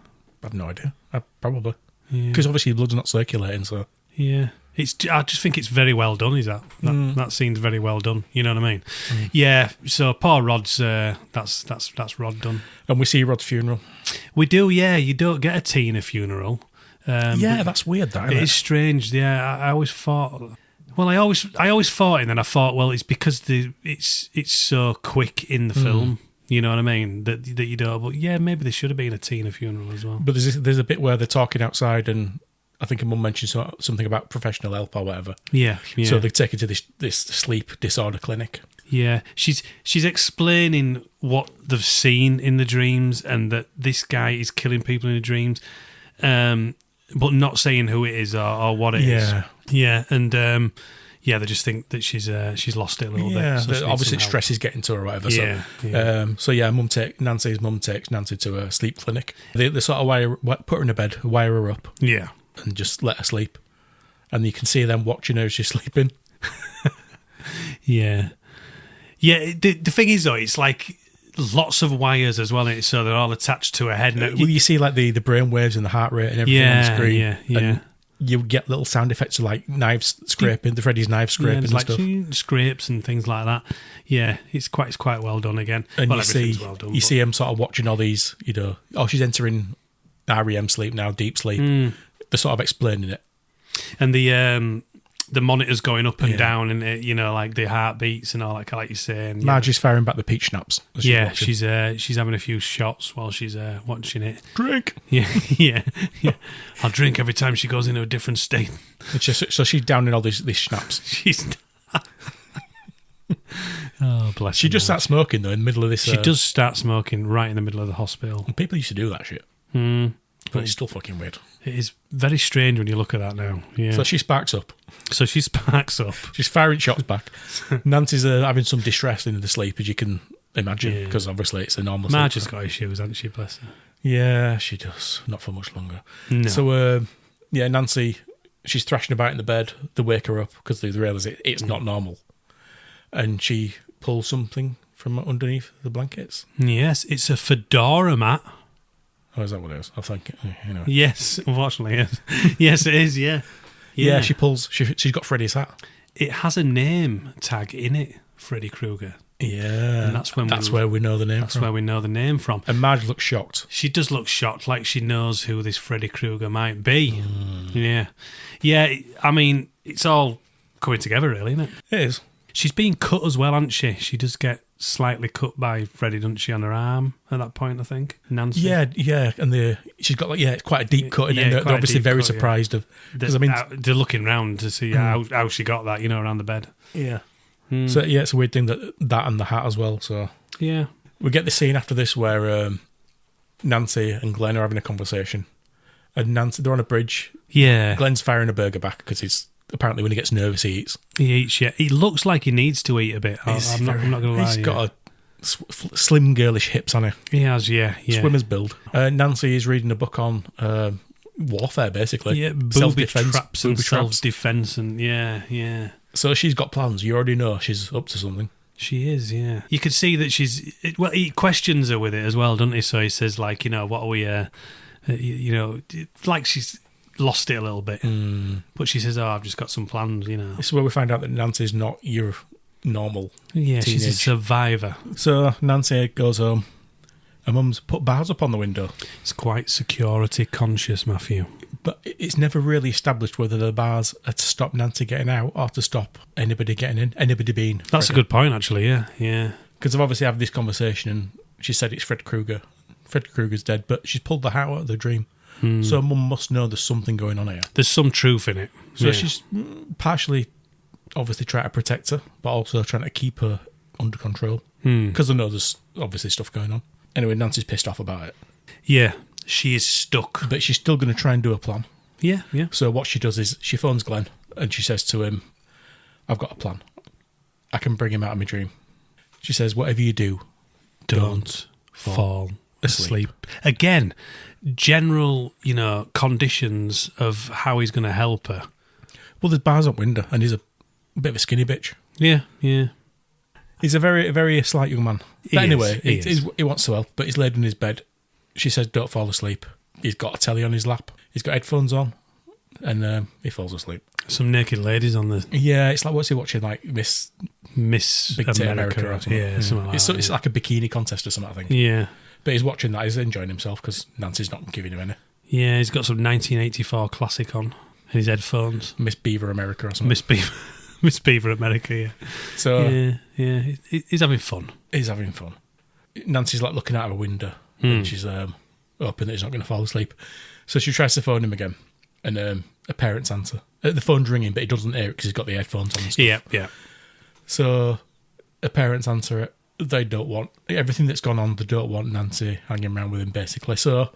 I have no idea. Probably. Yeah. Because obviously blood's not circulating, so... Yeah. I just think it's very well done, is that? That scene's very well done, you know what I mean? Yeah, so poor Rod's... that's Rod done. And we see Rod's funeral. We do, yeah. You don't get a teen funeral. Yeah, that's weird, that, isn't it? It is strange, yeah. I always thought... Well, I always thought, and then I thought, well, it's because it's so quick in the film. You know what I mean? That you don't. But yeah, maybe there should have been a teen funeral as well. But there's a bit where they're talking outside, and I think a mum mentioned something about professional help or whatever. Yeah. So they take her to this sleep disorder clinic. Yeah, she's explaining what they've seen in the dreams, and that this guy is killing people in the dreams, but not saying who it is or what it is. Yeah, and they just think that she's lost it a little bit. So obviously stress is getting to her or whatever. Nancy's mum takes Nancy to a sleep clinic. They sort of put her in a bed, wire her up, and just let her sleep. And you can see them watching her as she's sleeping. Yeah. The thing is though, it's like lots of wires as well, so they're all attached to her head. You see like the brain waves and the heart rate and everything on the screen. Yeah. And you get little sound effects of like knives scraping, the Freddy's knife scraping and like stuff. Scrapes and things like that. Yeah, it's quite well done again. And everything's well done. You see him sort of watching all these, she's entering REM sleep now, deep sleep. They're sort of explaining it. And the monitor's going up and down, and like the heartbeats and all that, like you're saying. Margie's firing back the peach schnapps. She's having a few shots while she's watching it. Drink. Yeah. I'll drink every time she goes into a different state. So she's downing all these schnapps. Oh, bless her. She just starts smoking though in the middle of this. She does start smoking right in the middle of the hospital. And people used to do that shit. But it's still fucking weird. It is very strange when you look at that now. Yeah. So she sparks up. She's firing shots back. Nancy's having some distress in the sleep, as you can imagine, because obviously it's a normal sleep. Marge's got issues, hasn't she, bless her? Yeah, she does. Not for much longer. No. So, Nancy, she's thrashing about in the bed. They wake her up because they realise it's not normal. And she pulls something from underneath the blankets. Yes, it's a fedora, Matt. Oh, is that what it is? I think, Yes, unfortunately, yes. Yes, it is, yeah. Yeah, she's got Freddy's hat. It has a name tag in it, Freddy Krueger. Yeah. And that's where we know the name from. That's where we know the name from. And Marge looks shocked. She does look shocked, like she knows who this Freddy Krueger might be. Yeah. Yeah, I mean, it's all coming together, really, isn't it? It is. She's being cut as well, hasn't she? She does get slightly cut by Freddy, doesn't she, on her arm at that point, I think? Nancy. Yeah. And she's got it's quite a deep cut in it. They're obviously very surprised of... Because they're looking round to see how she got that, around the bed. Yeah. So, it's a weird thing that and the hat as well, so... Yeah. We get the scene after this where Nancy and Glenn are having a conversation. And Nancy, they're on a bridge. Yeah. Glenn's firing a burger back because he's... Apparently, when he gets nervous, he eats. He eats, yeah. He looks like he needs to eat a bit. I'm not going to lie. He's got a slim, girlish hips on him. He has, yeah. Swimmer's build. Nancy is reading a book on warfare, basically. Yeah, self-defense, traps and self-defense, and yeah. So she's got plans. You already know she's up to something. She is, yeah. You could see that he questions her with it as well, doesn't he? So he says, like, what are we, like she's... lost it a little bit, but she says, I've just got some plans, This is where we find out that Nancy's not your normal teenage. She's a survivor. So Nancy goes home. Her mum's put bars up on the window. It's quite security conscious, Matthew. But it's never really established whether the bars are to stop Nancy getting out or to stop anybody getting in, anybody being That's Freddy. A good point, actually, yeah. Because I've obviously had this conversation and she said it's Fred Krueger. Fred Krueger's dead, but she's pulled the hat out of the dream. So mum must know there's something going on here. There's some truth in it. So she's partially obviously trying to protect her, but also trying to keep her under control. Because they know there's obviously stuff going on. Anyway, Nancy's pissed off about it. Yeah, she is stuck. But she's still going to try and do a plan. Yeah. So what she does is she phones Glenn and she says to him, I've got a plan. I can bring him out of my dream. She says, whatever you do, Don't fall asleep. Again, general, conditions of how he's going to help her. Well, there's bars up window and he's a bit of a skinny bitch. Yeah. He's a very slight young man. But anyway, he wants to help, but he's laid in his bed. She says, don't fall asleep. He's got a telly on his lap. He's got headphones on, and he falls asleep. Some naked ladies on the... Yeah, it's like, what's he watching? Like Miss Big America or something. Yeah, something like that. It's like a bikini contest or something, I think. Yeah. But he's watching that. He's enjoying himself because Nancy's not giving him any. Yeah, he's got some 1984 classic on in his headphones. Miss Beaver America or something. Miss Beaver America, yeah. So yeah, he's having fun. He's having fun. Nancy's like looking out of a window and she's hoping that he's not going to fall asleep. So she tries to phone him again, and a parent's answer. The phone's ringing, but he doesn't hear it because he's got the headphones on and stuff. Yeah. So a parent's answer it. They don't want everything that's gone on. They don't want Nancy hanging around with him, basically. So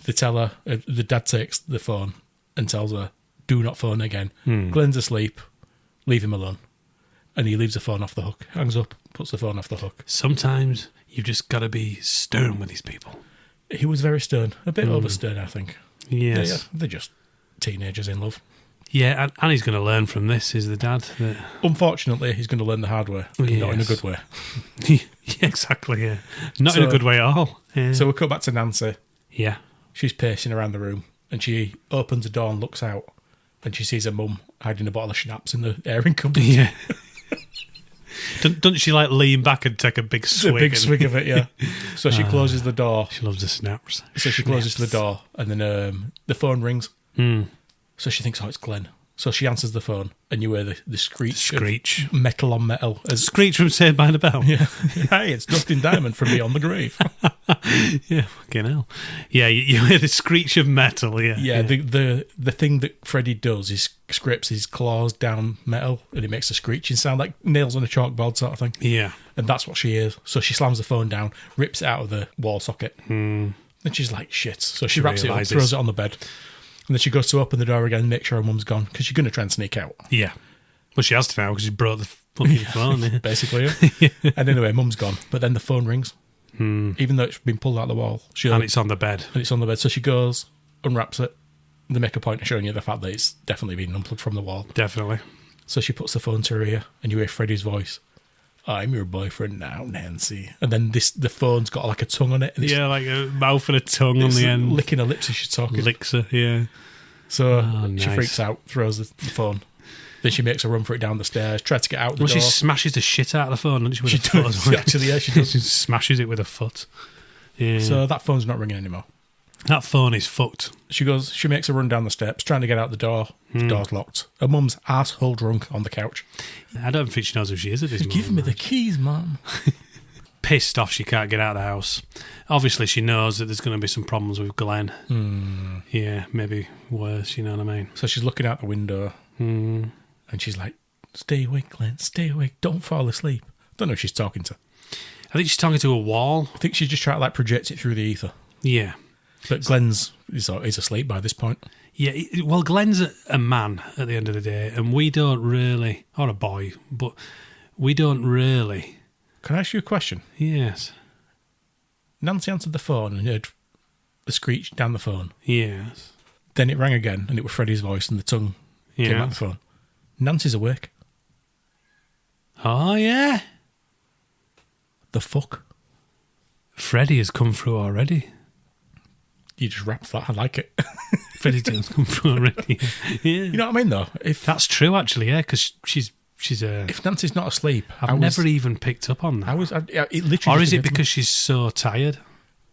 they tell her. The dad takes the phone and tells her, "Do not phone again." Glenn's asleep. Leave him alone. And he leaves the phone off the hook. Hangs up, puts the phone off the hook. Sometimes you've just got to be stern with these people. He was very stern. A bit over stern, I think. Yes. They're just teenagers in love. Yeah, and he's going to learn from this, is the dad. Unfortunately, he's going to learn the hard way. Not in a good way. Yeah, exactly, yeah. Not in a good way at all. Yeah. So we cut back to Nancy. Yeah. She's pacing around the room, and she opens the door and looks out, and she sees her mum hiding a bottle of schnapps in the airing cupboard. Yeah. Doesn't she like lean back and take a big swig? A big swig of it, yeah. So she closes the door. She loves the snaps. So she closes the door, and then the phone rings. So she thinks, it's Glenn. So she answers the phone, and you hear the screech. Of metal on metal. Screech from Saved by the Bell. Yeah. Hey, it's Dustin Diamond from Beyond the Grave. Yeah, fucking hell. Yeah, you hear the screech of metal, yeah. Yeah, the thing that Freddy does is scrapes his claws down metal, and it makes a screeching sound, like nails on a chalkboard sort of thing. Yeah. And that's what she hears. So she slams the phone down, rips it out of the wall socket. And she's like, shit. So she wraps it up, throws it on the bed. And then she goes to open the door again and make sure her mum's gone, because she's going to try and sneak out. Yeah. Well, she has to now, because she brought the fucking phone. Yeah. Basically, yeah. And anyway, mum's gone. But then the phone rings. Even though it's been pulled out of the wall. And it's on the bed. So she goes, unwraps it. They make a point of showing you the fact that it's definitely been unplugged from the wall. Definitely. So she puts the phone to her ear, and you hear Freddy's voice. I'm your boyfriend now, Nancy. And then the phone's got like a tongue on it. And like a mouth and a tongue on the end. Licking her lips as she's talking. Licks her, yeah. So she freaks out, throws the phone. Then she makes a run for it down the stairs, tries to get out the door. She smashes the shit out of the phone, doesn't she? With she does. Actually, yeah, she does. She smashes it with her foot. Yeah. So that phone's not ringing anymore. That phone is fucked. She makes a run down the steps, trying to get out the door. The door's locked. Her mum's asshole drunk on the couch. I don't think she knows who she is at this moment. Give me the keys, Mum. Pissed off she can't get out of the house. Obviously, she knows that there's going to be some problems with Glenn. Yeah, maybe worse, you know what I mean? So she's looking out the window, and she's like, stay awake, Glenn, stay awake, don't fall asleep. Don't know who she's talking to. I think she's talking to a wall. I think she's just trying to project it through the ether. Yeah. But Glenn's is asleep by this point. Yeah, well, Glenn's a man at the end of the day, and we don't really, or a boy, but we don't really. Can I ask you a question? Yes. Nancy answered the phone and heard the screech down the phone. Yes. Then it rang again, and it was Freddy's voice, and the tongue came out the phone. Nancy's awake. Oh, yeah. The fuck? Freddy has come through already. You just wrapped that. I like it. Freddy has come through already. Yeah. You know what I mean, though? That's true, actually, yeah, because she's if Nancy's not asleep... I've never even picked up on that. It literally... Or is it because she's so tired?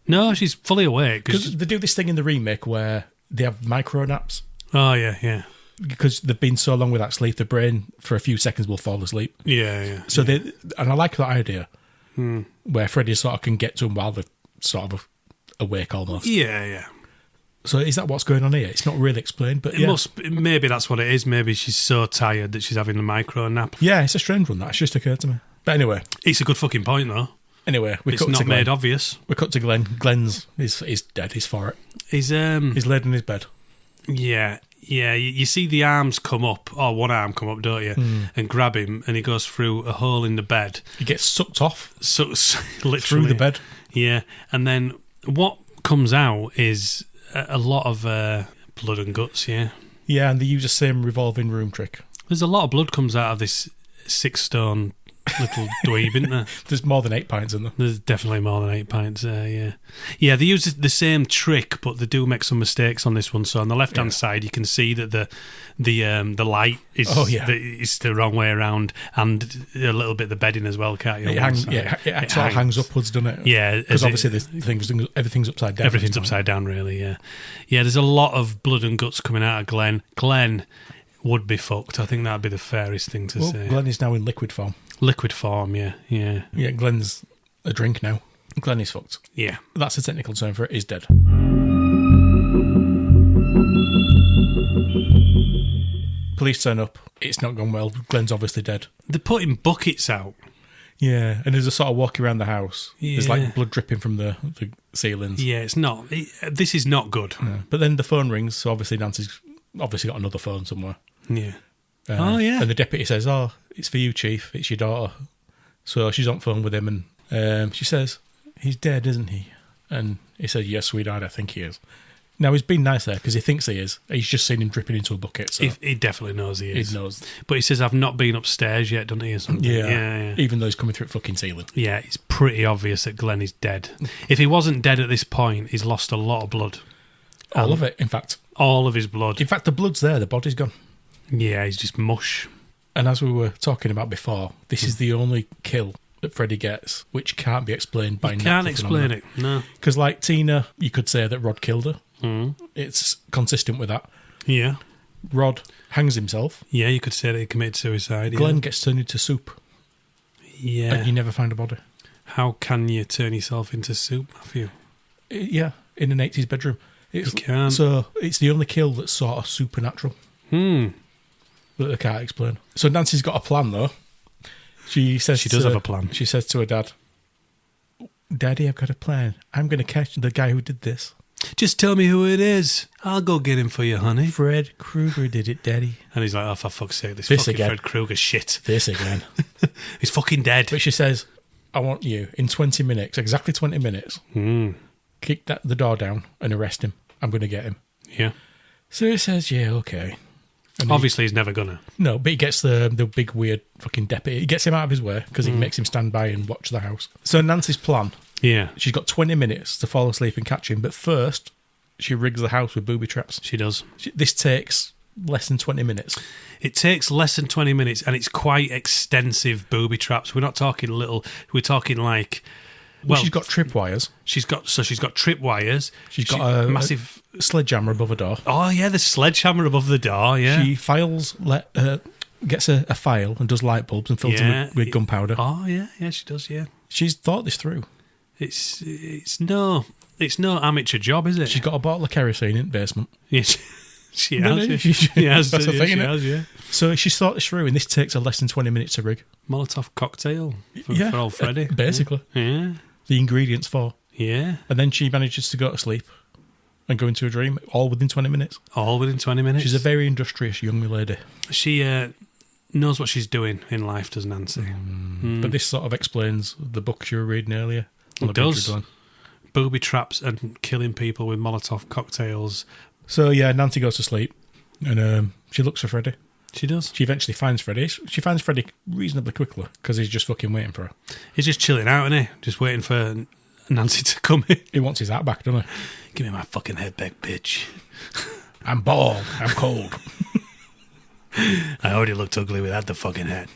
No, she's fully awake. Because they do this thing in the remake where they have micro naps. Oh, yeah. Because they've been so long without sleep, the brain, for a few seconds, will fall asleep. Yeah. So and I like that idea, where Freddy sort of can get to them while they're sort of awake almost. Yeah. So is that what's going on here? It's not really explained, but Maybe that's what it is. Maybe she's so tired that she's having a micro nap. Yeah, it's a strange one. That's just occurred to me. But anyway. It's a good fucking point, though. Anyway, it's not made obvious. We cut to Glenn. Glenn's is dead. He's for it. He's laid in his bed. Yeah. You see the arms come up, or one arm come up, don't you? And grab him, and he goes through a hole in the bed. He gets sucked off. Literally through the bed. Yeah, and then what comes out is a lot of blood and guts. Yeah. Yeah, and they use the same revolving room trick. There's a lot of blood comes out of this 6 stone little dweeb, isn't there? There's more than 8 pints in there. There's definitely more than 8 pints there, yeah. Yeah, they use the same trick, but they do make some mistakes on this one. So on the left-hand side, you can see that the light is is the wrong way around, and a little bit the bedding as well, can't you? It sort of hangs upwards, doesn't it? Yeah. Because obviously everything's upside down. Everything's upside down, really, yeah. Yeah, there's a lot of blood and guts coming out of Glenn. Glenn would be fucked. I think that'd be the fairest thing to say. Glenn is now in liquid form. Liquid form, yeah. Yeah, Glenn's a drink now. Glenn is fucked. Yeah. That's a technical term for it. He's dead. Police turn up. It's not gone well. Glenn's obviously dead. They're putting buckets out. Yeah, and there's a sort of walking around the house. Yeah. There's like blood dripping from the ceilings. Yeah, it's not. This is not good. Yeah. But then the phone rings, so obviously Nancy's obviously got another phone somewhere. Yeah. And the deputy says, "Oh, it's for you, Chief. It's your daughter." So she's on phone with him, and she says, "He's dead, isn't he?" And he said, "Yes, sweetheart, I think he is." Now, he's been nice there because he thinks he is. He's just seen him dripping into a bucket. So he definitely knows he is. He knows. But he says, "I've not been upstairs yet," doesn't he, or something? Yeah. Even though he's coming through a fucking ceiling. Yeah, it's pretty obvious that Glenn is dead. If he wasn't dead at this point, he's lost a lot of blood. All of it, in fact. All of his blood. In fact, the blood's there, the body's gone. Yeah, he's just mush. And as we were talking about before, this is the only kill that Freddy gets, which can't be explained by You can't explain it, no. Because like Tina, you could say that Rod killed her. It's consistent with that. Yeah. Rod hangs himself. Yeah, you could say that he committed suicide. Glenn gets turned into soup. Yeah. And you never find a body. How can you turn yourself into soup, Matthew? Yeah, in an 80s bedroom. You can't. So it's the only kill that's sort of supernatural. That they can't explain. So Nancy's got a plan, though. She says she does have a plan. She says to her dad, "Daddy, I've got a plan. I'm going to catch the guy who did this. Just tell me who it is. I'll go get him for you, honey." Fred Krueger did it, Daddy. And he's like, "Oh, for fuck's sake, this fucking again. Fred Krueger shit. This again." He's fucking dead. But she says, "I want you, in 20 minutes, exactly 20 minutes, kick the door down and arrest him. I'm going to get him." Yeah. So he says, "Yeah, okay." And obviously, he's never gonna. No, but he gets the big weird fucking deputy. He gets him out of his way because he makes him stand by and watch the house. So Nancy's plan. Yeah. She's got 20 minutes to fall asleep and catch him, but first she rigs the house with booby traps. She does. This takes less than 20 minutes. It takes less than 20 minutes, and it's quite extensive booby traps. We're not talking little. We're talking like. Well, she's got tripwires. She's got tripwires. She's got a massive sledgehammer above a door. Oh yeah, the sledgehammer above the door. Yeah. She gets a file and does light bulbs and fills them with gunpowder. Oh yeah, she does. Yeah. She's thought this through. It's no amateur job, is it? She's got a bottle of kerosene in the basement. Yes. She has. That's the thing, isn't it? Yeah. So she's thought this through, and this takes her less than 20 minutes to rig. Molotov cocktail for old Freddy. Basically. Yeah. The ingredients for. Yeah. And then she manages to go to sleep and go into a dream, all within 20 minutes. All within 20 minutes. She's a very industrious young lady. She knows what she's doing in life, does Nancy. But this sort of explains the book you were reading earlier. It does. Booby traps and killing people with Molotov cocktails. So, yeah, Nancy goes to sleep and she looks for Freddy. She does. She eventually finds Freddy. She finds Freddy reasonably quickly because he's just fucking waiting for her. He's just chilling out, isn't he? Just waiting for Nancy to come in. He wants his hat back, doesn't he? Give me my fucking head back, bitch. I'm bald. I'm cold. I already looked ugly without the fucking hat.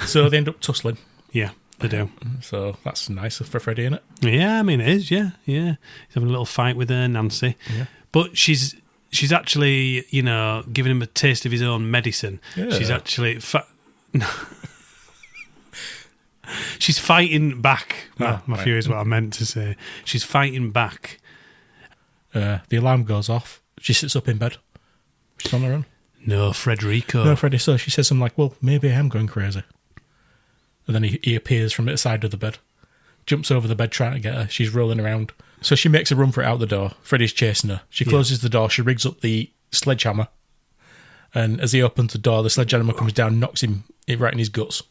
So they end up tussling. Yeah, they do. So that's nice for Freddy, isn't it? Yeah, I mean, it is, yeah. He's having a little fight with Nancy. Yeah. But she's actually, giving him a taste of his own medicine. Yeah. She's actually... She's fighting back. Matthew is what I meant to say. She's fighting back. The alarm goes off. She sits up in bed. She's on her own. No, Frederico. No, Freddy. So she says something like, well, maybe I am going crazy. And then he appears from the side of the bed. Jumps over the bed trying to get her. She's rolling around. So she makes a run for it out the door. Freddy's chasing her. She closes the door. She rigs up the sledgehammer. And as he opens the door, the sledgehammer comes down, knocks him right in his guts.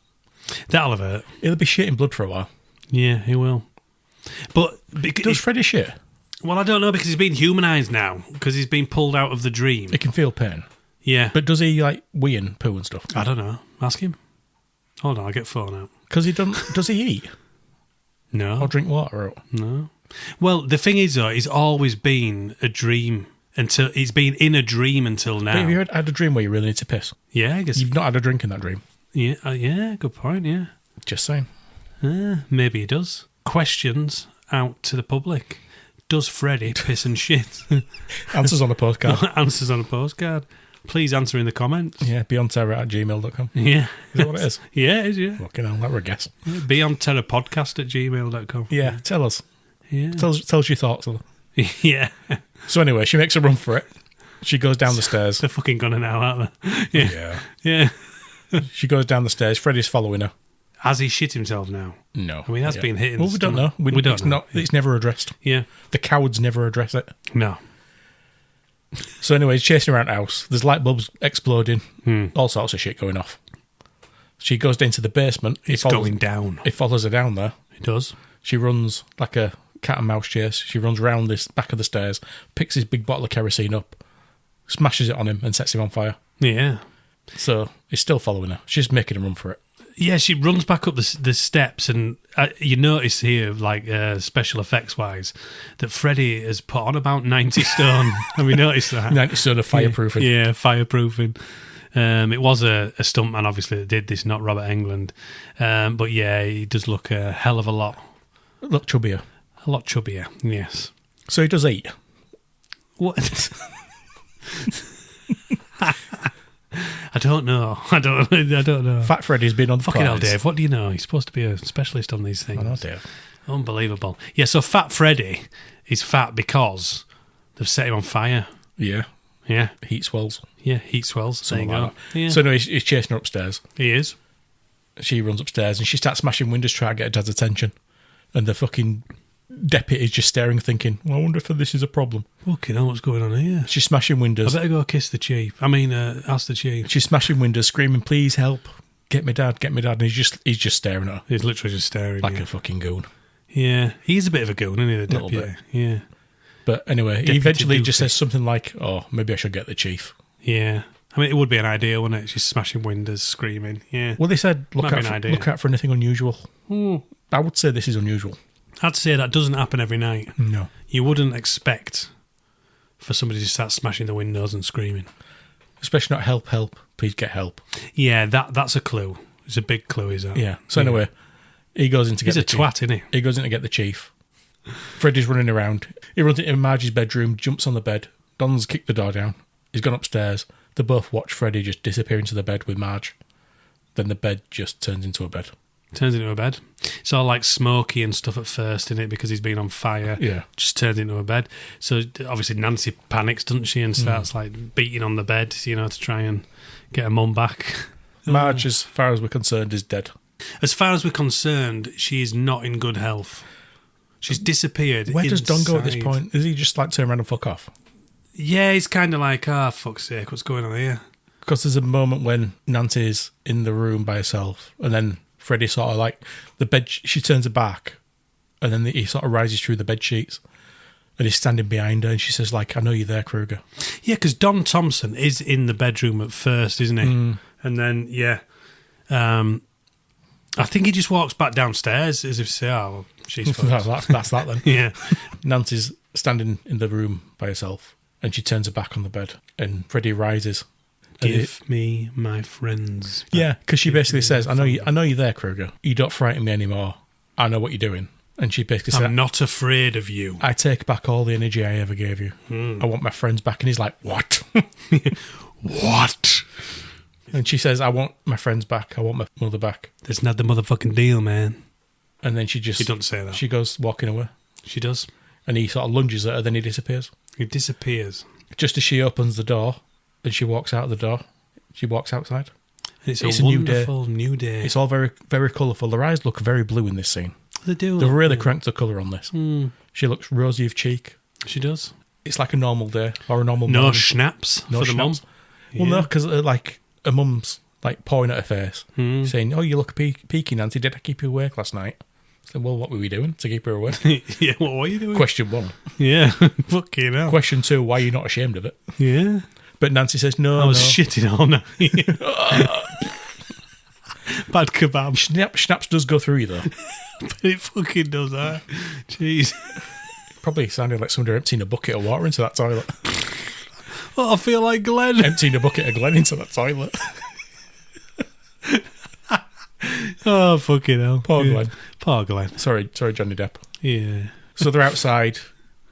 That'll have hurt. He'll be shitting blood for a while. Yeah, he will. But Does Freddy shit? Well, I don't know because he's been humanised now because he's been pulled out of the dream. He can feel pain. Yeah. But does he, like, wee and poo and stuff? I don't know. Ask him. Hold on, I'll get phone out. Because does he eat? No. Or drink water? Or... No. Well, the thing is, though, he's always been a dream until he's been in a dream until now. But have you had a dream where you really need to piss? Yeah, I guess. You've not had a drink in that dream? Yeah, yeah, good point, yeah. Just saying. Maybe he does. Questions out to the public. Does Freddy piss and shit? Answers on a postcard. Answers on a postcard. Please answer in the comments. Yeah, beyondterror@gmail.com. Yeah. Is that what it is? Yeah, it is, yeah. Fucking hell, that were a guess. Yeah, beyondterrorpodcast@gmail.com. Yeah, tell us. Yeah. Tell us your thoughts. Yeah. So anyway, she makes a run for it. She goes down the stairs. They're fucking gonna now, aren't they? Yeah. Yeah. Yeah. She goes down the stairs. Freddy's following her. Has he shit himself now? No. I mean, that's been hitting. Well, we don't know. We don't know. It's never addressed. Yeah. The cowards never address it. No. So anyway, he's chasing around the house. There's light bulbs exploding. All sorts of shit going off. She goes into the basement. It's going down. It follows her down there. It does. She runs like a cat and mouse chase. She runs around this back of the stairs, picks his big bottle of kerosene up, smashes it on him and sets him on fire. Yeah. So he's still following her. She's making a run for it. Yeah, she runs back up the steps, and you notice here, like special effects wise, that Freddy has put on about 90 stone. Have we noticed that? 90 stone of fireproofing. Yeah, fireproofing. It was a stuntman, obviously, that did this, not Robert Englund. But yeah, he does look a hell of a lot. Look chubbier. A lot chubbier, yes. So he does eat. What? I don't know. I don't know. Fat Freddy's been on the Fucking hell, prize. Dave. What do you know? He's supposed to be a specialist on these things. I know, Dave. Unbelievable. Yeah, so Fat Freddy is fat because they've set him on fire. Yeah. Yeah. Heat swells. Yeah, heat swells. Something there you like go. that. Yeah. So anyway, he's chasing her upstairs. He is. She runs upstairs and she starts smashing windows trying to get her dad's attention. And the fucking deputy's just staring, thinking, well, I wonder if this is a problem. Fucking hell, what's going on here? She's smashing I windows. better go kiss the chief. Ask the chief. She's smashing windows, screaming, please help. Get me dad, get me dad. And he's just staring at her. He's literally just staring. Like a fucking goon. Yeah, he's a bit of a goon, isn't he, the Little deputy? bit. Yeah. But anyway, Deputy he eventually just Doofy. says something like, oh, maybe I should get the chief. Yeah. I mean, it would be an idea, wouldn't it? She's smashing windows, screaming. Yeah. Well, they said, look Might be out, an idea. look out for anything unusual. I would say this is unusual. I'd say that doesn't happen every night. No. You wouldn't expect for somebody to start smashing the windows and screaming. Especially not help, please get help. Yeah, that's a clue. It's a big clue, is that? Yeah. So anyway, he goes in to get He's the a chief. twat, isn't he? He goes in to get the chief. Freddy's running around. He runs into Margie's bedroom, jumps on the bed. Don's kicked the door down. He's gone upstairs. They both watch Freddy just disappear into the bed with Marge. Then the bed just turns into a bed. Turns into a bed. It's all like smoky and stuff at first, isn't it? Because he's been on fire. Yeah. Just turns into a bed. So obviously Nancy panics, doesn't she? And starts like beating on the bed, to try and get her mum back. Marge, as far as we're concerned, is dead. As far as we're concerned, she is not in good health. She's disappeared. Where does Don go at this inside. point? Is he just like turn around and fuck off? Yeah, he's kind of like, fuck's sake, what's going on here? Because there's a moment when Nancy's in the room by herself, and then Freddy sort of like the bed. She turns her back, and then he sort of rises through the bed sheets, and he's standing behind her, and she says, "Like, I know you're there, Kruger." Yeah, because Don Thompson is in the bedroom at first, isn't he? And then, I think he just walks back downstairs as if to say, "Oh, well, she's fucked." That's that then. Yeah. Nancy's standing in the room by herself, and she turns her back on the bed, and Freddy rises. Give me my friends. Yeah, because she basically says, I know you're there, Kruger. You don't frighten me anymore. I know what you're doing." And she basically said, I'm not afraid of you. "I take back all the energy I ever gave you. I want my friends back." And he's like, "What?" What? And she says, "I want my friends back. I want my mother back." That's not the motherfucking deal, man. And then she just... She doesn't say that. She goes walking away. She does. And he sort of lunges at her, then he disappears. He disappears. Just as she opens the door and she walks out of the door, she walks outside. It's a wonderful new day. It's all very, very colourful. Their eyes look very blue in this scene. They do. They've really cranked the colour on this. She looks rosy of cheek. She does. It's like a normal day or a normal No morning. schnapps for the mum. Well, no, because like her mum's like pouring at her face, saying, "Oh, you look peaky, Nancy. Did I keep you awake last night?" I said, "Well, what were we doing to keep her awake?" Yeah, what were you doing? Question 1. Yeah, fucking hell. Question 2, why are you not ashamed of it? Yeah. But Nancy says, no, I was shitting all night. Bad kebab. Schnapps does go through you, though. But it fucking does that. Jeez. Probably sounded like somebody emptying a bucket of water into that toilet. Oh, I feel like Glenn. Emptying a bucket of Glen into that toilet. Oh, fucking hell. Poor Glenn. Poor Glenn. Sorry, Johnny Depp. Yeah. So they're outside.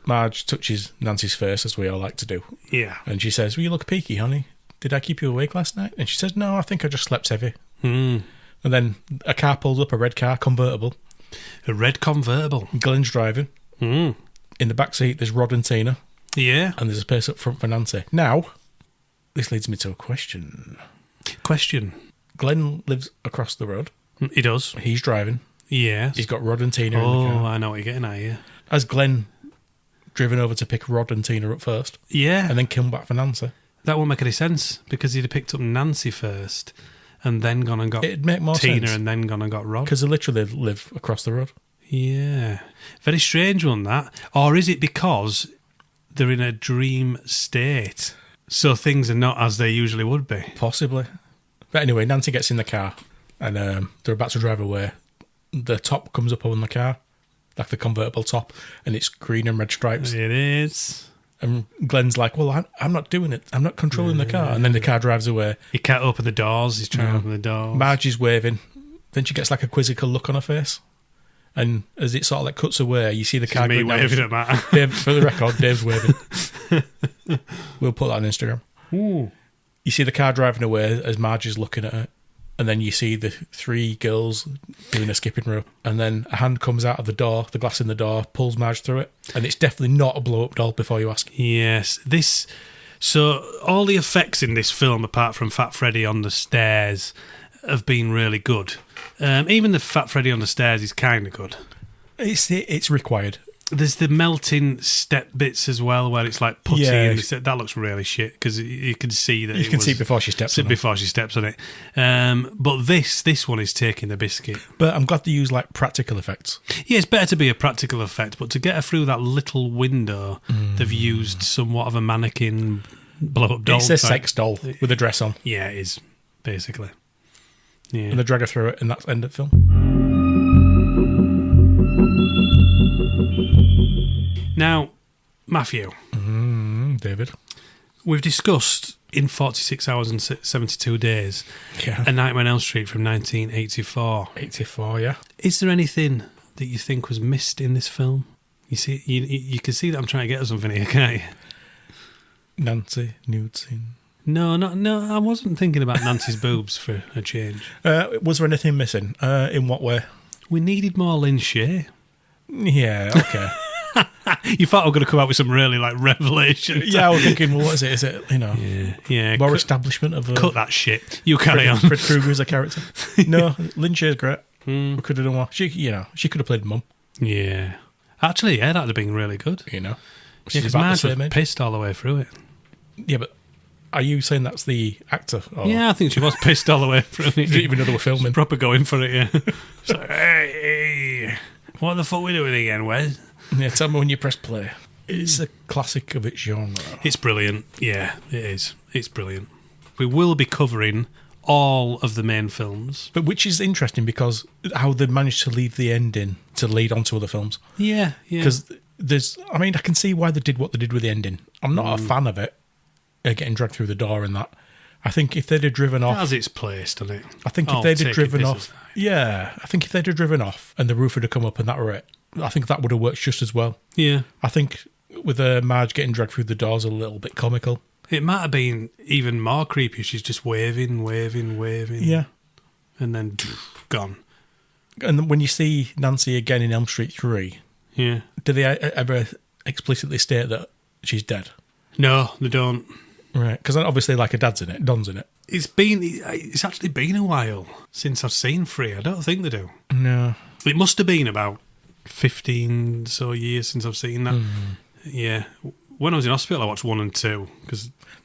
Marge touches Nancy's face, as we all like to do. Yeah. And she says, well, you look peaky, honey. Did I keep you awake last night? And she says, no, I think I just slept heavy. And then a car pulls up, a red car, convertible. A red convertible. Glenn's driving. In the back seat, there's Rod and Tina. Yeah. And there's a space up front for Nancy. Now, this leads me to a question. Glenn lives across the road. He does. He's driving. Yes. He's got Rod and Tina in the car. Oh, I know what you're getting at, yeah. Has Glenn driven over to pick Rod and Tina up first? Yeah. And then come back for Nancy? That won't make any sense, because he'd have picked up Nancy first and then gone and got It'd make more Tina sense. and then gone and got Rod. Because they literally live across the road. Yeah. Very strange one, that. Or is it because they're in a dream state, so things are not as they usually would be? Possibly. But anyway, Nancy gets in the car and they're about to drive away. The top comes up on the car, like the convertible top, and it's green and red stripes. It is. And Glenn's like, well, I'm not doing it. I'm not controlling the car. And then the car drives away. He can't open the doors. He's trying to open the doors. Marge is waving. Then she gets like a quizzical look on her face. And as it sort of like cuts away, you see the car me going waving down. at Matt. Dave, for the record, Dave's waving. We'll put that on Instagram. Ooh. You see the car driving away as Marge is looking at it. And then you see the 3 girls doing a skipping rope. And then a hand comes out of the door, the glass in the door, pulls Marge through it. And it's definitely not a blow-up doll before you ask. Yes. So all the effects in this film, apart from Fat Freddy on the stairs, have been really good. Even the Fat Freddy on the stairs is kind of good. It's required. There's the melting step bits as well, where it's like putty. Yeah. And that looks really shit, because you can see that You can see it before she steps on it. Before she steps on it. But this one is taking the biscuit. But I'm glad they use like practical effects. Yeah, it's better to be a practical effect, but to get her through that little window, they've used somewhat of a mannequin blow-up doll. It's a sex doll with a dress on. Yeah, it is, basically. Yeah. And they drag her through it, and that's the end of the film. Now, Matthew. David. We've discussed in 46 Hours and 72 Days A Nightmare on Elm Street from 1984. 84, yeah. Is there anything that you think was missed in this film? You see, you can see that I'm trying to get at something here, can't you? Nancy, nude scene. No, I wasn't thinking about Nancy's boobs for a change. Was there anything missing? In what way? We needed more Lynn Shay. Yeah, okay. You thought I was going to come out with some really like revelation. Yeah, I was thinking, well, what is it? Is it, yeah, more establishment of... cut that shit. You carry on. Fred Krueger as a character. No, Lynn Shay's great. We could have done more. She could have played Mum. Yeah. Actually, yeah, that would have been really good. Yeah, because Marge was pissed all the way through it. Yeah, but are you saying that's the actor? Or? Yeah, I think she was pissed all the way through it. Didn't even know they were filming. She's proper going for it, yeah. She's like, hey, what the fuck are we doing again, Wes? Yeah, tell me when you press play. It's a classic of its genre. It's brilliant. Yeah, it is. It's brilliant. We will be covering all of the main films. But which is interesting because how they managed to leave the ending to lead on to other films. Yeah. Because I can see why they did what they did with the ending. I'm not a fan of it, getting dragged through the door and that. I think if they'd have driven off... As it's placed, doesn't it? I think if they'd have driven off... Yeah, I think if they'd have driven off and the roof would have come up and that were it, I think that would have worked just as well. Yeah. I think with Marge getting dragged through the doors a little bit comical. It might have been even more creepy. She's just waving. Yeah. And then gone. And when you see Nancy again in Elm Street 3, yeah, do they ever explicitly state that she's dead? No, they don't. Right, because obviously, like, her dad's in it, Don's in it. It's actually been a while since I've seen 3. I don't think they do. No. It must have been about 15 so years since I've seen that. Yeah. When I was in hospital, I watched 1 and 2.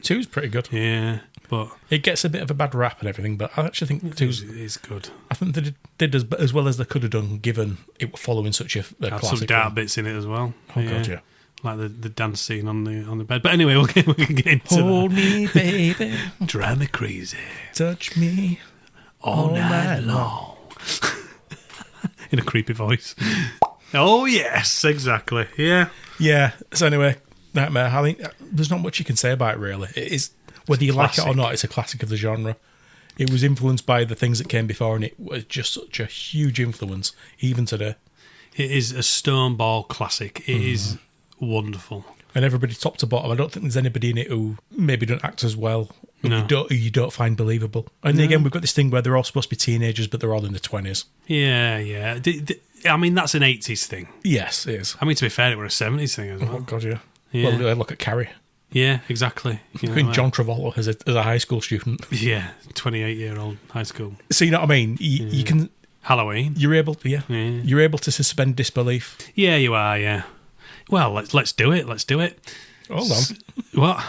2's pretty good. Yeah, but... It gets a bit of a bad rap and everything, but I actually think 2's... It is good. I think they did as well as they could have done, given it were following such a Had classic some dark film. bits in it as well. Oh, God, yeah. Like the dance scene on the bed. But anyway, we can get into Hold me, baby. Drive me crazy. Touch me All night long. In a creepy voice. Oh, yes, exactly. Yeah. Yeah. So anyway, Nightmare. I think there's not much you can say about it, really. It is, whether you like it or not, it's a classic of the genre. It was influenced by the things that came before, and it was just such a huge influence, even today. It is a stoneball classic. It is wonderful. And everybody top to bottom, I don't think there's anybody in it who maybe don't act as well, No. who you don't find believable. And again, we've got this thing where they're all supposed to be teenagers, but they're all in their 20s. Yeah. I mean, that's an 80s thing. Yes, it is. I mean, to be fair, it was a 70s thing as Oh, well. God, yeah. Yeah. Well, look at Carrie. Yeah, exactly. You know, John Travolta as a high school student. Yeah, 28-year-old high school. So you know what I mean? You can... Halloween. You're able to, Yeah. You're able to suspend disbelief. Yeah, you are, yeah. Well, let's do it. Let's do it. Hold on. What?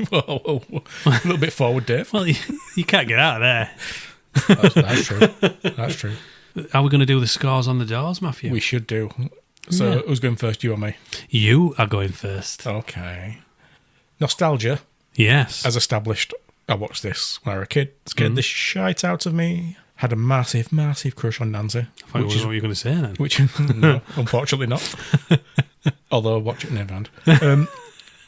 Whoa. A little bit forward, Dave. Well, you can't get out of there. That's true. That's true. Are we going to do the scores on the doors, Matthew? We should do. So, Yeah. who's going first, you or me? You are going first. Okay. Nostalgia, Yes. as established, I watched this when I was a kid. Scared the shite out of me. Had a massive, massive crush on Nancy. I thought what were you going to say then? Which, no, unfortunately not. Although I watch it in hand.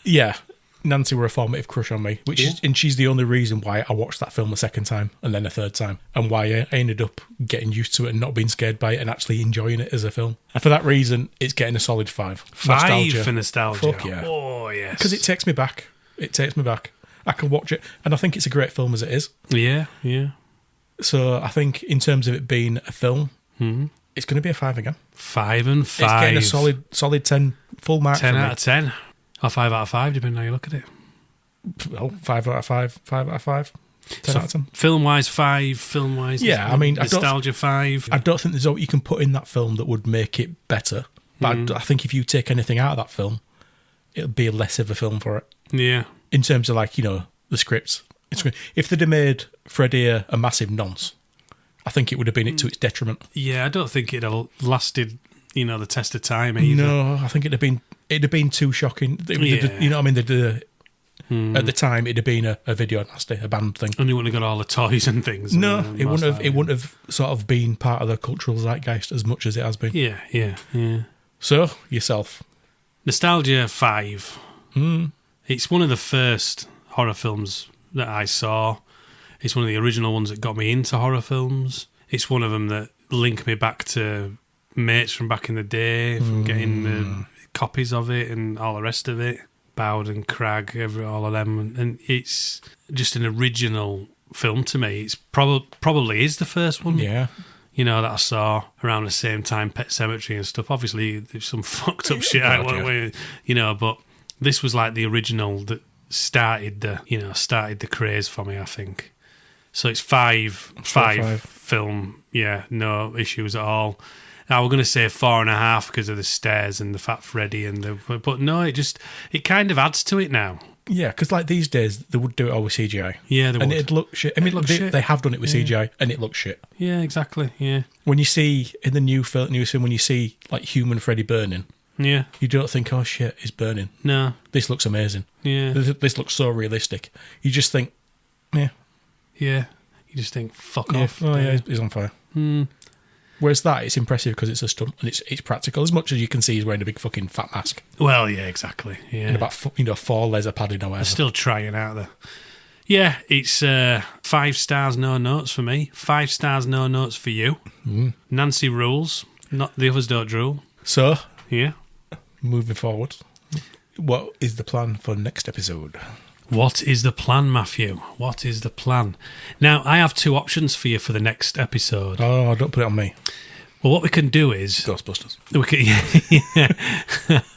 Yeah, Nancy were a formative crush on me, and she's the only reason why I watched that film a second time and then a third time, and why I ended up getting used to it and not being scared by it and actually enjoying it as a film. And for that reason, it's getting a solid 5. 5 for nostalgia. Fuck yeah. Oh, yes. Because it takes me back. It takes me back. I can watch it, and I think it's a great film as it is. Yeah. So I think in terms of it being a film, it's going to be a 5 again. 5 and 5. It's getting a solid 10 full mark 10 for me. out of 10. Or 5 out of 5, depending on how you look at it. Well, 5 out of 5, 5 out of 5, 10 out of 10. Film-wise, 5. Film-wise, Yeah, I mean, nostalgia 5. I don't think there's what you can put in that film that would make it better. But I think if you take anything out of that film, it'll be less of a film for it. Yeah. In terms of, like, the scripts. If they'd have made Freddy a massive nonce, I think it would have been it to its detriment. Yeah, I don't think it'd have lasted, the test of time either. No, I think it'd have been too shocking. Yeah. You know what I mean? At the time, it'd have been a video nasty, a banned thing. And you wouldn't have got all the toys and things. No, and it most wouldn't have. that, It wouldn't have sort of been part of the cultural zeitgeist as much as it has been. Yeah. So yourself, Nostalgia 5. It's one of the first horror films that I saw. It's one of the original ones that got me into horror films. It's one of them that linked me back to mates from back in the day, from getting the copies of it and all the rest of it. Bowd and Crag, all of them. And it's just an original film to me. It's probably is the first one. yeah, That I saw around the same time, Pet Sematary and stuff. Obviously, there's some fucked up shit but this was like the original that started the craze for me, I think. So it's 5 film, no issues at all. Now we're going to say 4.5 because of the stairs and the Fat Freddy but no, it kind of adds to it now. yeah. Because like these days, they would do it all with CGI. Yeah, they and would. it'd look shit. I mean, they have done it with CGI, and it looks shit. Yeah, exactly. Yeah, When you see in the new film, when you see like human Freddy burning, yeah. you don't think, "Oh shit, he's burning." No, This looks amazing. yeah, This looks so realistic. You just think, yeah, yeah. You just think, fuck yeah. off. Oh yeah, he's on fire. Whereas that, it's impressive because it's a stunt and it's practical. As much as you can see, he's wearing a big fucking fat mask Well, yeah, exactly. Yeah. and about 4 laser padding or whatever. Still trying out there. Yeah, it's 5 stars, no notes for me. 5 stars, no notes for you. Nancy rules. Not the others don't drool. So, Yeah. moving forward, what is the plan for next episode? What is the plan, Matthew? What is the plan? Now, I have 2 options for you for the next episode. Oh, don't put it on me. Well, what we can do is... Ghostbusters. We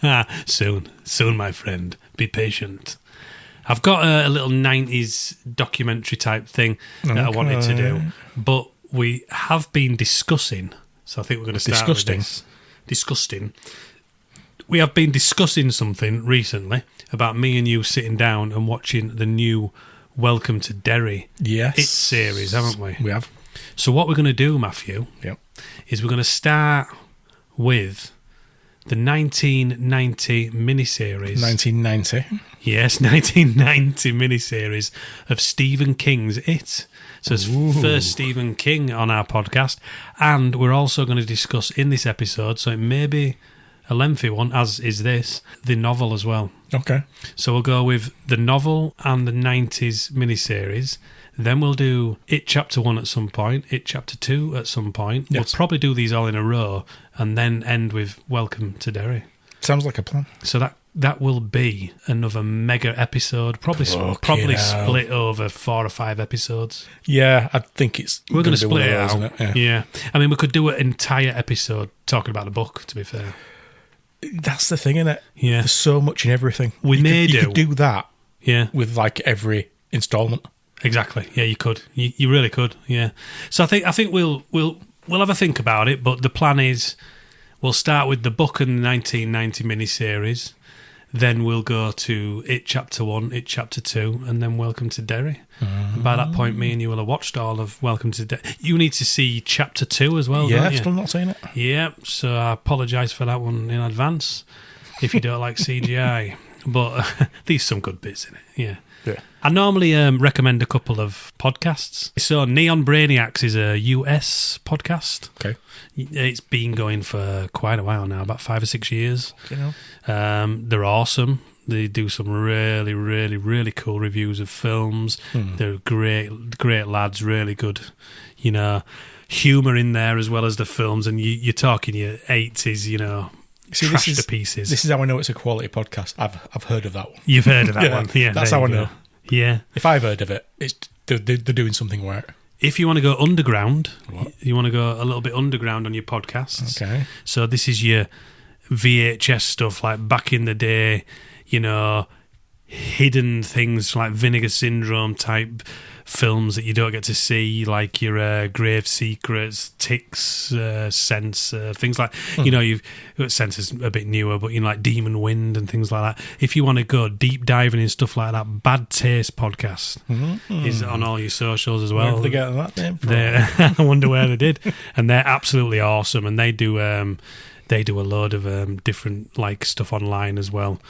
can, soon, my friend. Be patient. I've got a little 90s documentary type thing that I wanted to do, but we have been discussing, so I think we're going to start with this. Disgusting. We have been discussing something recently about me and you sitting down and watching the new Welcome to Derry It series, haven't we? We have. So what we're going to do, Matthew, is we're going to start with the 1990 miniseries. 1990. Yes, 1990 miniseries of Stephen King's It. So it's first Stephen King on our podcast. And we're also going to discuss in this episode, so it may be a lengthy one, as is this, the novel as well. Okay. So we'll go with the novel and the 90s miniseries. Then we'll do It Chapter 1 at some point, It Chapter 2 at some point. Yes. We'll probably do these all in a row and then end with Welcome to Derry. Sounds like a plan. So that will be another mega episode, probably split over 4 or 5 episodes. Yeah, I think we're going to split it those, out. Isn't it? Yeah. I mean, we could do an entire episode talking about the book, to be fair. That's the thing, isn't it? Yeah. There's so much in everything. You could do that. Yeah. With like every installment. Exactly. Yeah, you could. You really could. Yeah. So I think we'll have a think about it. But the plan is, we'll start with the book and the 1990 miniseries. Then we'll go to It Chapter 1, It Chapter 2, and then Welcome to Derry. And by that point, me and you will have watched all of Welcome to Derry. You need to see Chapter 2 as well, yeah, don't I've you? still not seen it. Yeah, so I apologise for that one in advance if you don't like CGI. But there's some good bits in it, yeah. I normally recommend a couple of podcasts. So Neon Brainiacs is a US podcast. Okay. It's been going for quite a while now, about 5 or 6 years. Okay. They're awesome. They do some really, really, really cool reviews of films. They're great lads, really good, humour in there as well as the films. And you're talking your 80s, trash to pieces. This is how I know it's a quality podcast. I've heard of that one. You've heard of that one? Yeah, that's how I know. Yeah. If I've heard of it, they're doing something right. If you want to go underground, you want to go a little bit underground on your podcasts. Okay. So this is your VHS stuff, like back in the day, hidden things like Vinegar Syndrome type films that you don't get to see, like your Grave Secrets, Ticks, Sense, things like, you've Sense is a bit newer, but like Demon Wind and things like that. If you want to go deep diving in stuff like that, Bad Taste Podcast is on all your socials as well. Where did they get that name from? I wonder where they did. And they're absolutely awesome, and they do a load of different like stuff online as well.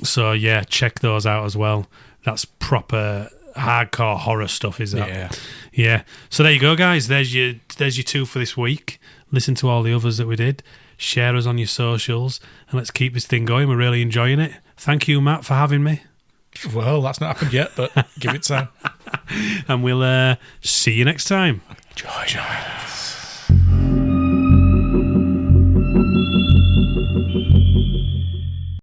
So yeah, check those out as well. That's proper hardcore horror stuff, is that? Yeah. So there you go, guys. There's your 2 for this week. Listen to all the others that we did. Share us on your socials, and let's keep this thing going. We're really enjoying it. Thank you, Matt, for having me. Well, that's not happened yet, but give it time. And we'll see you next time. Joy.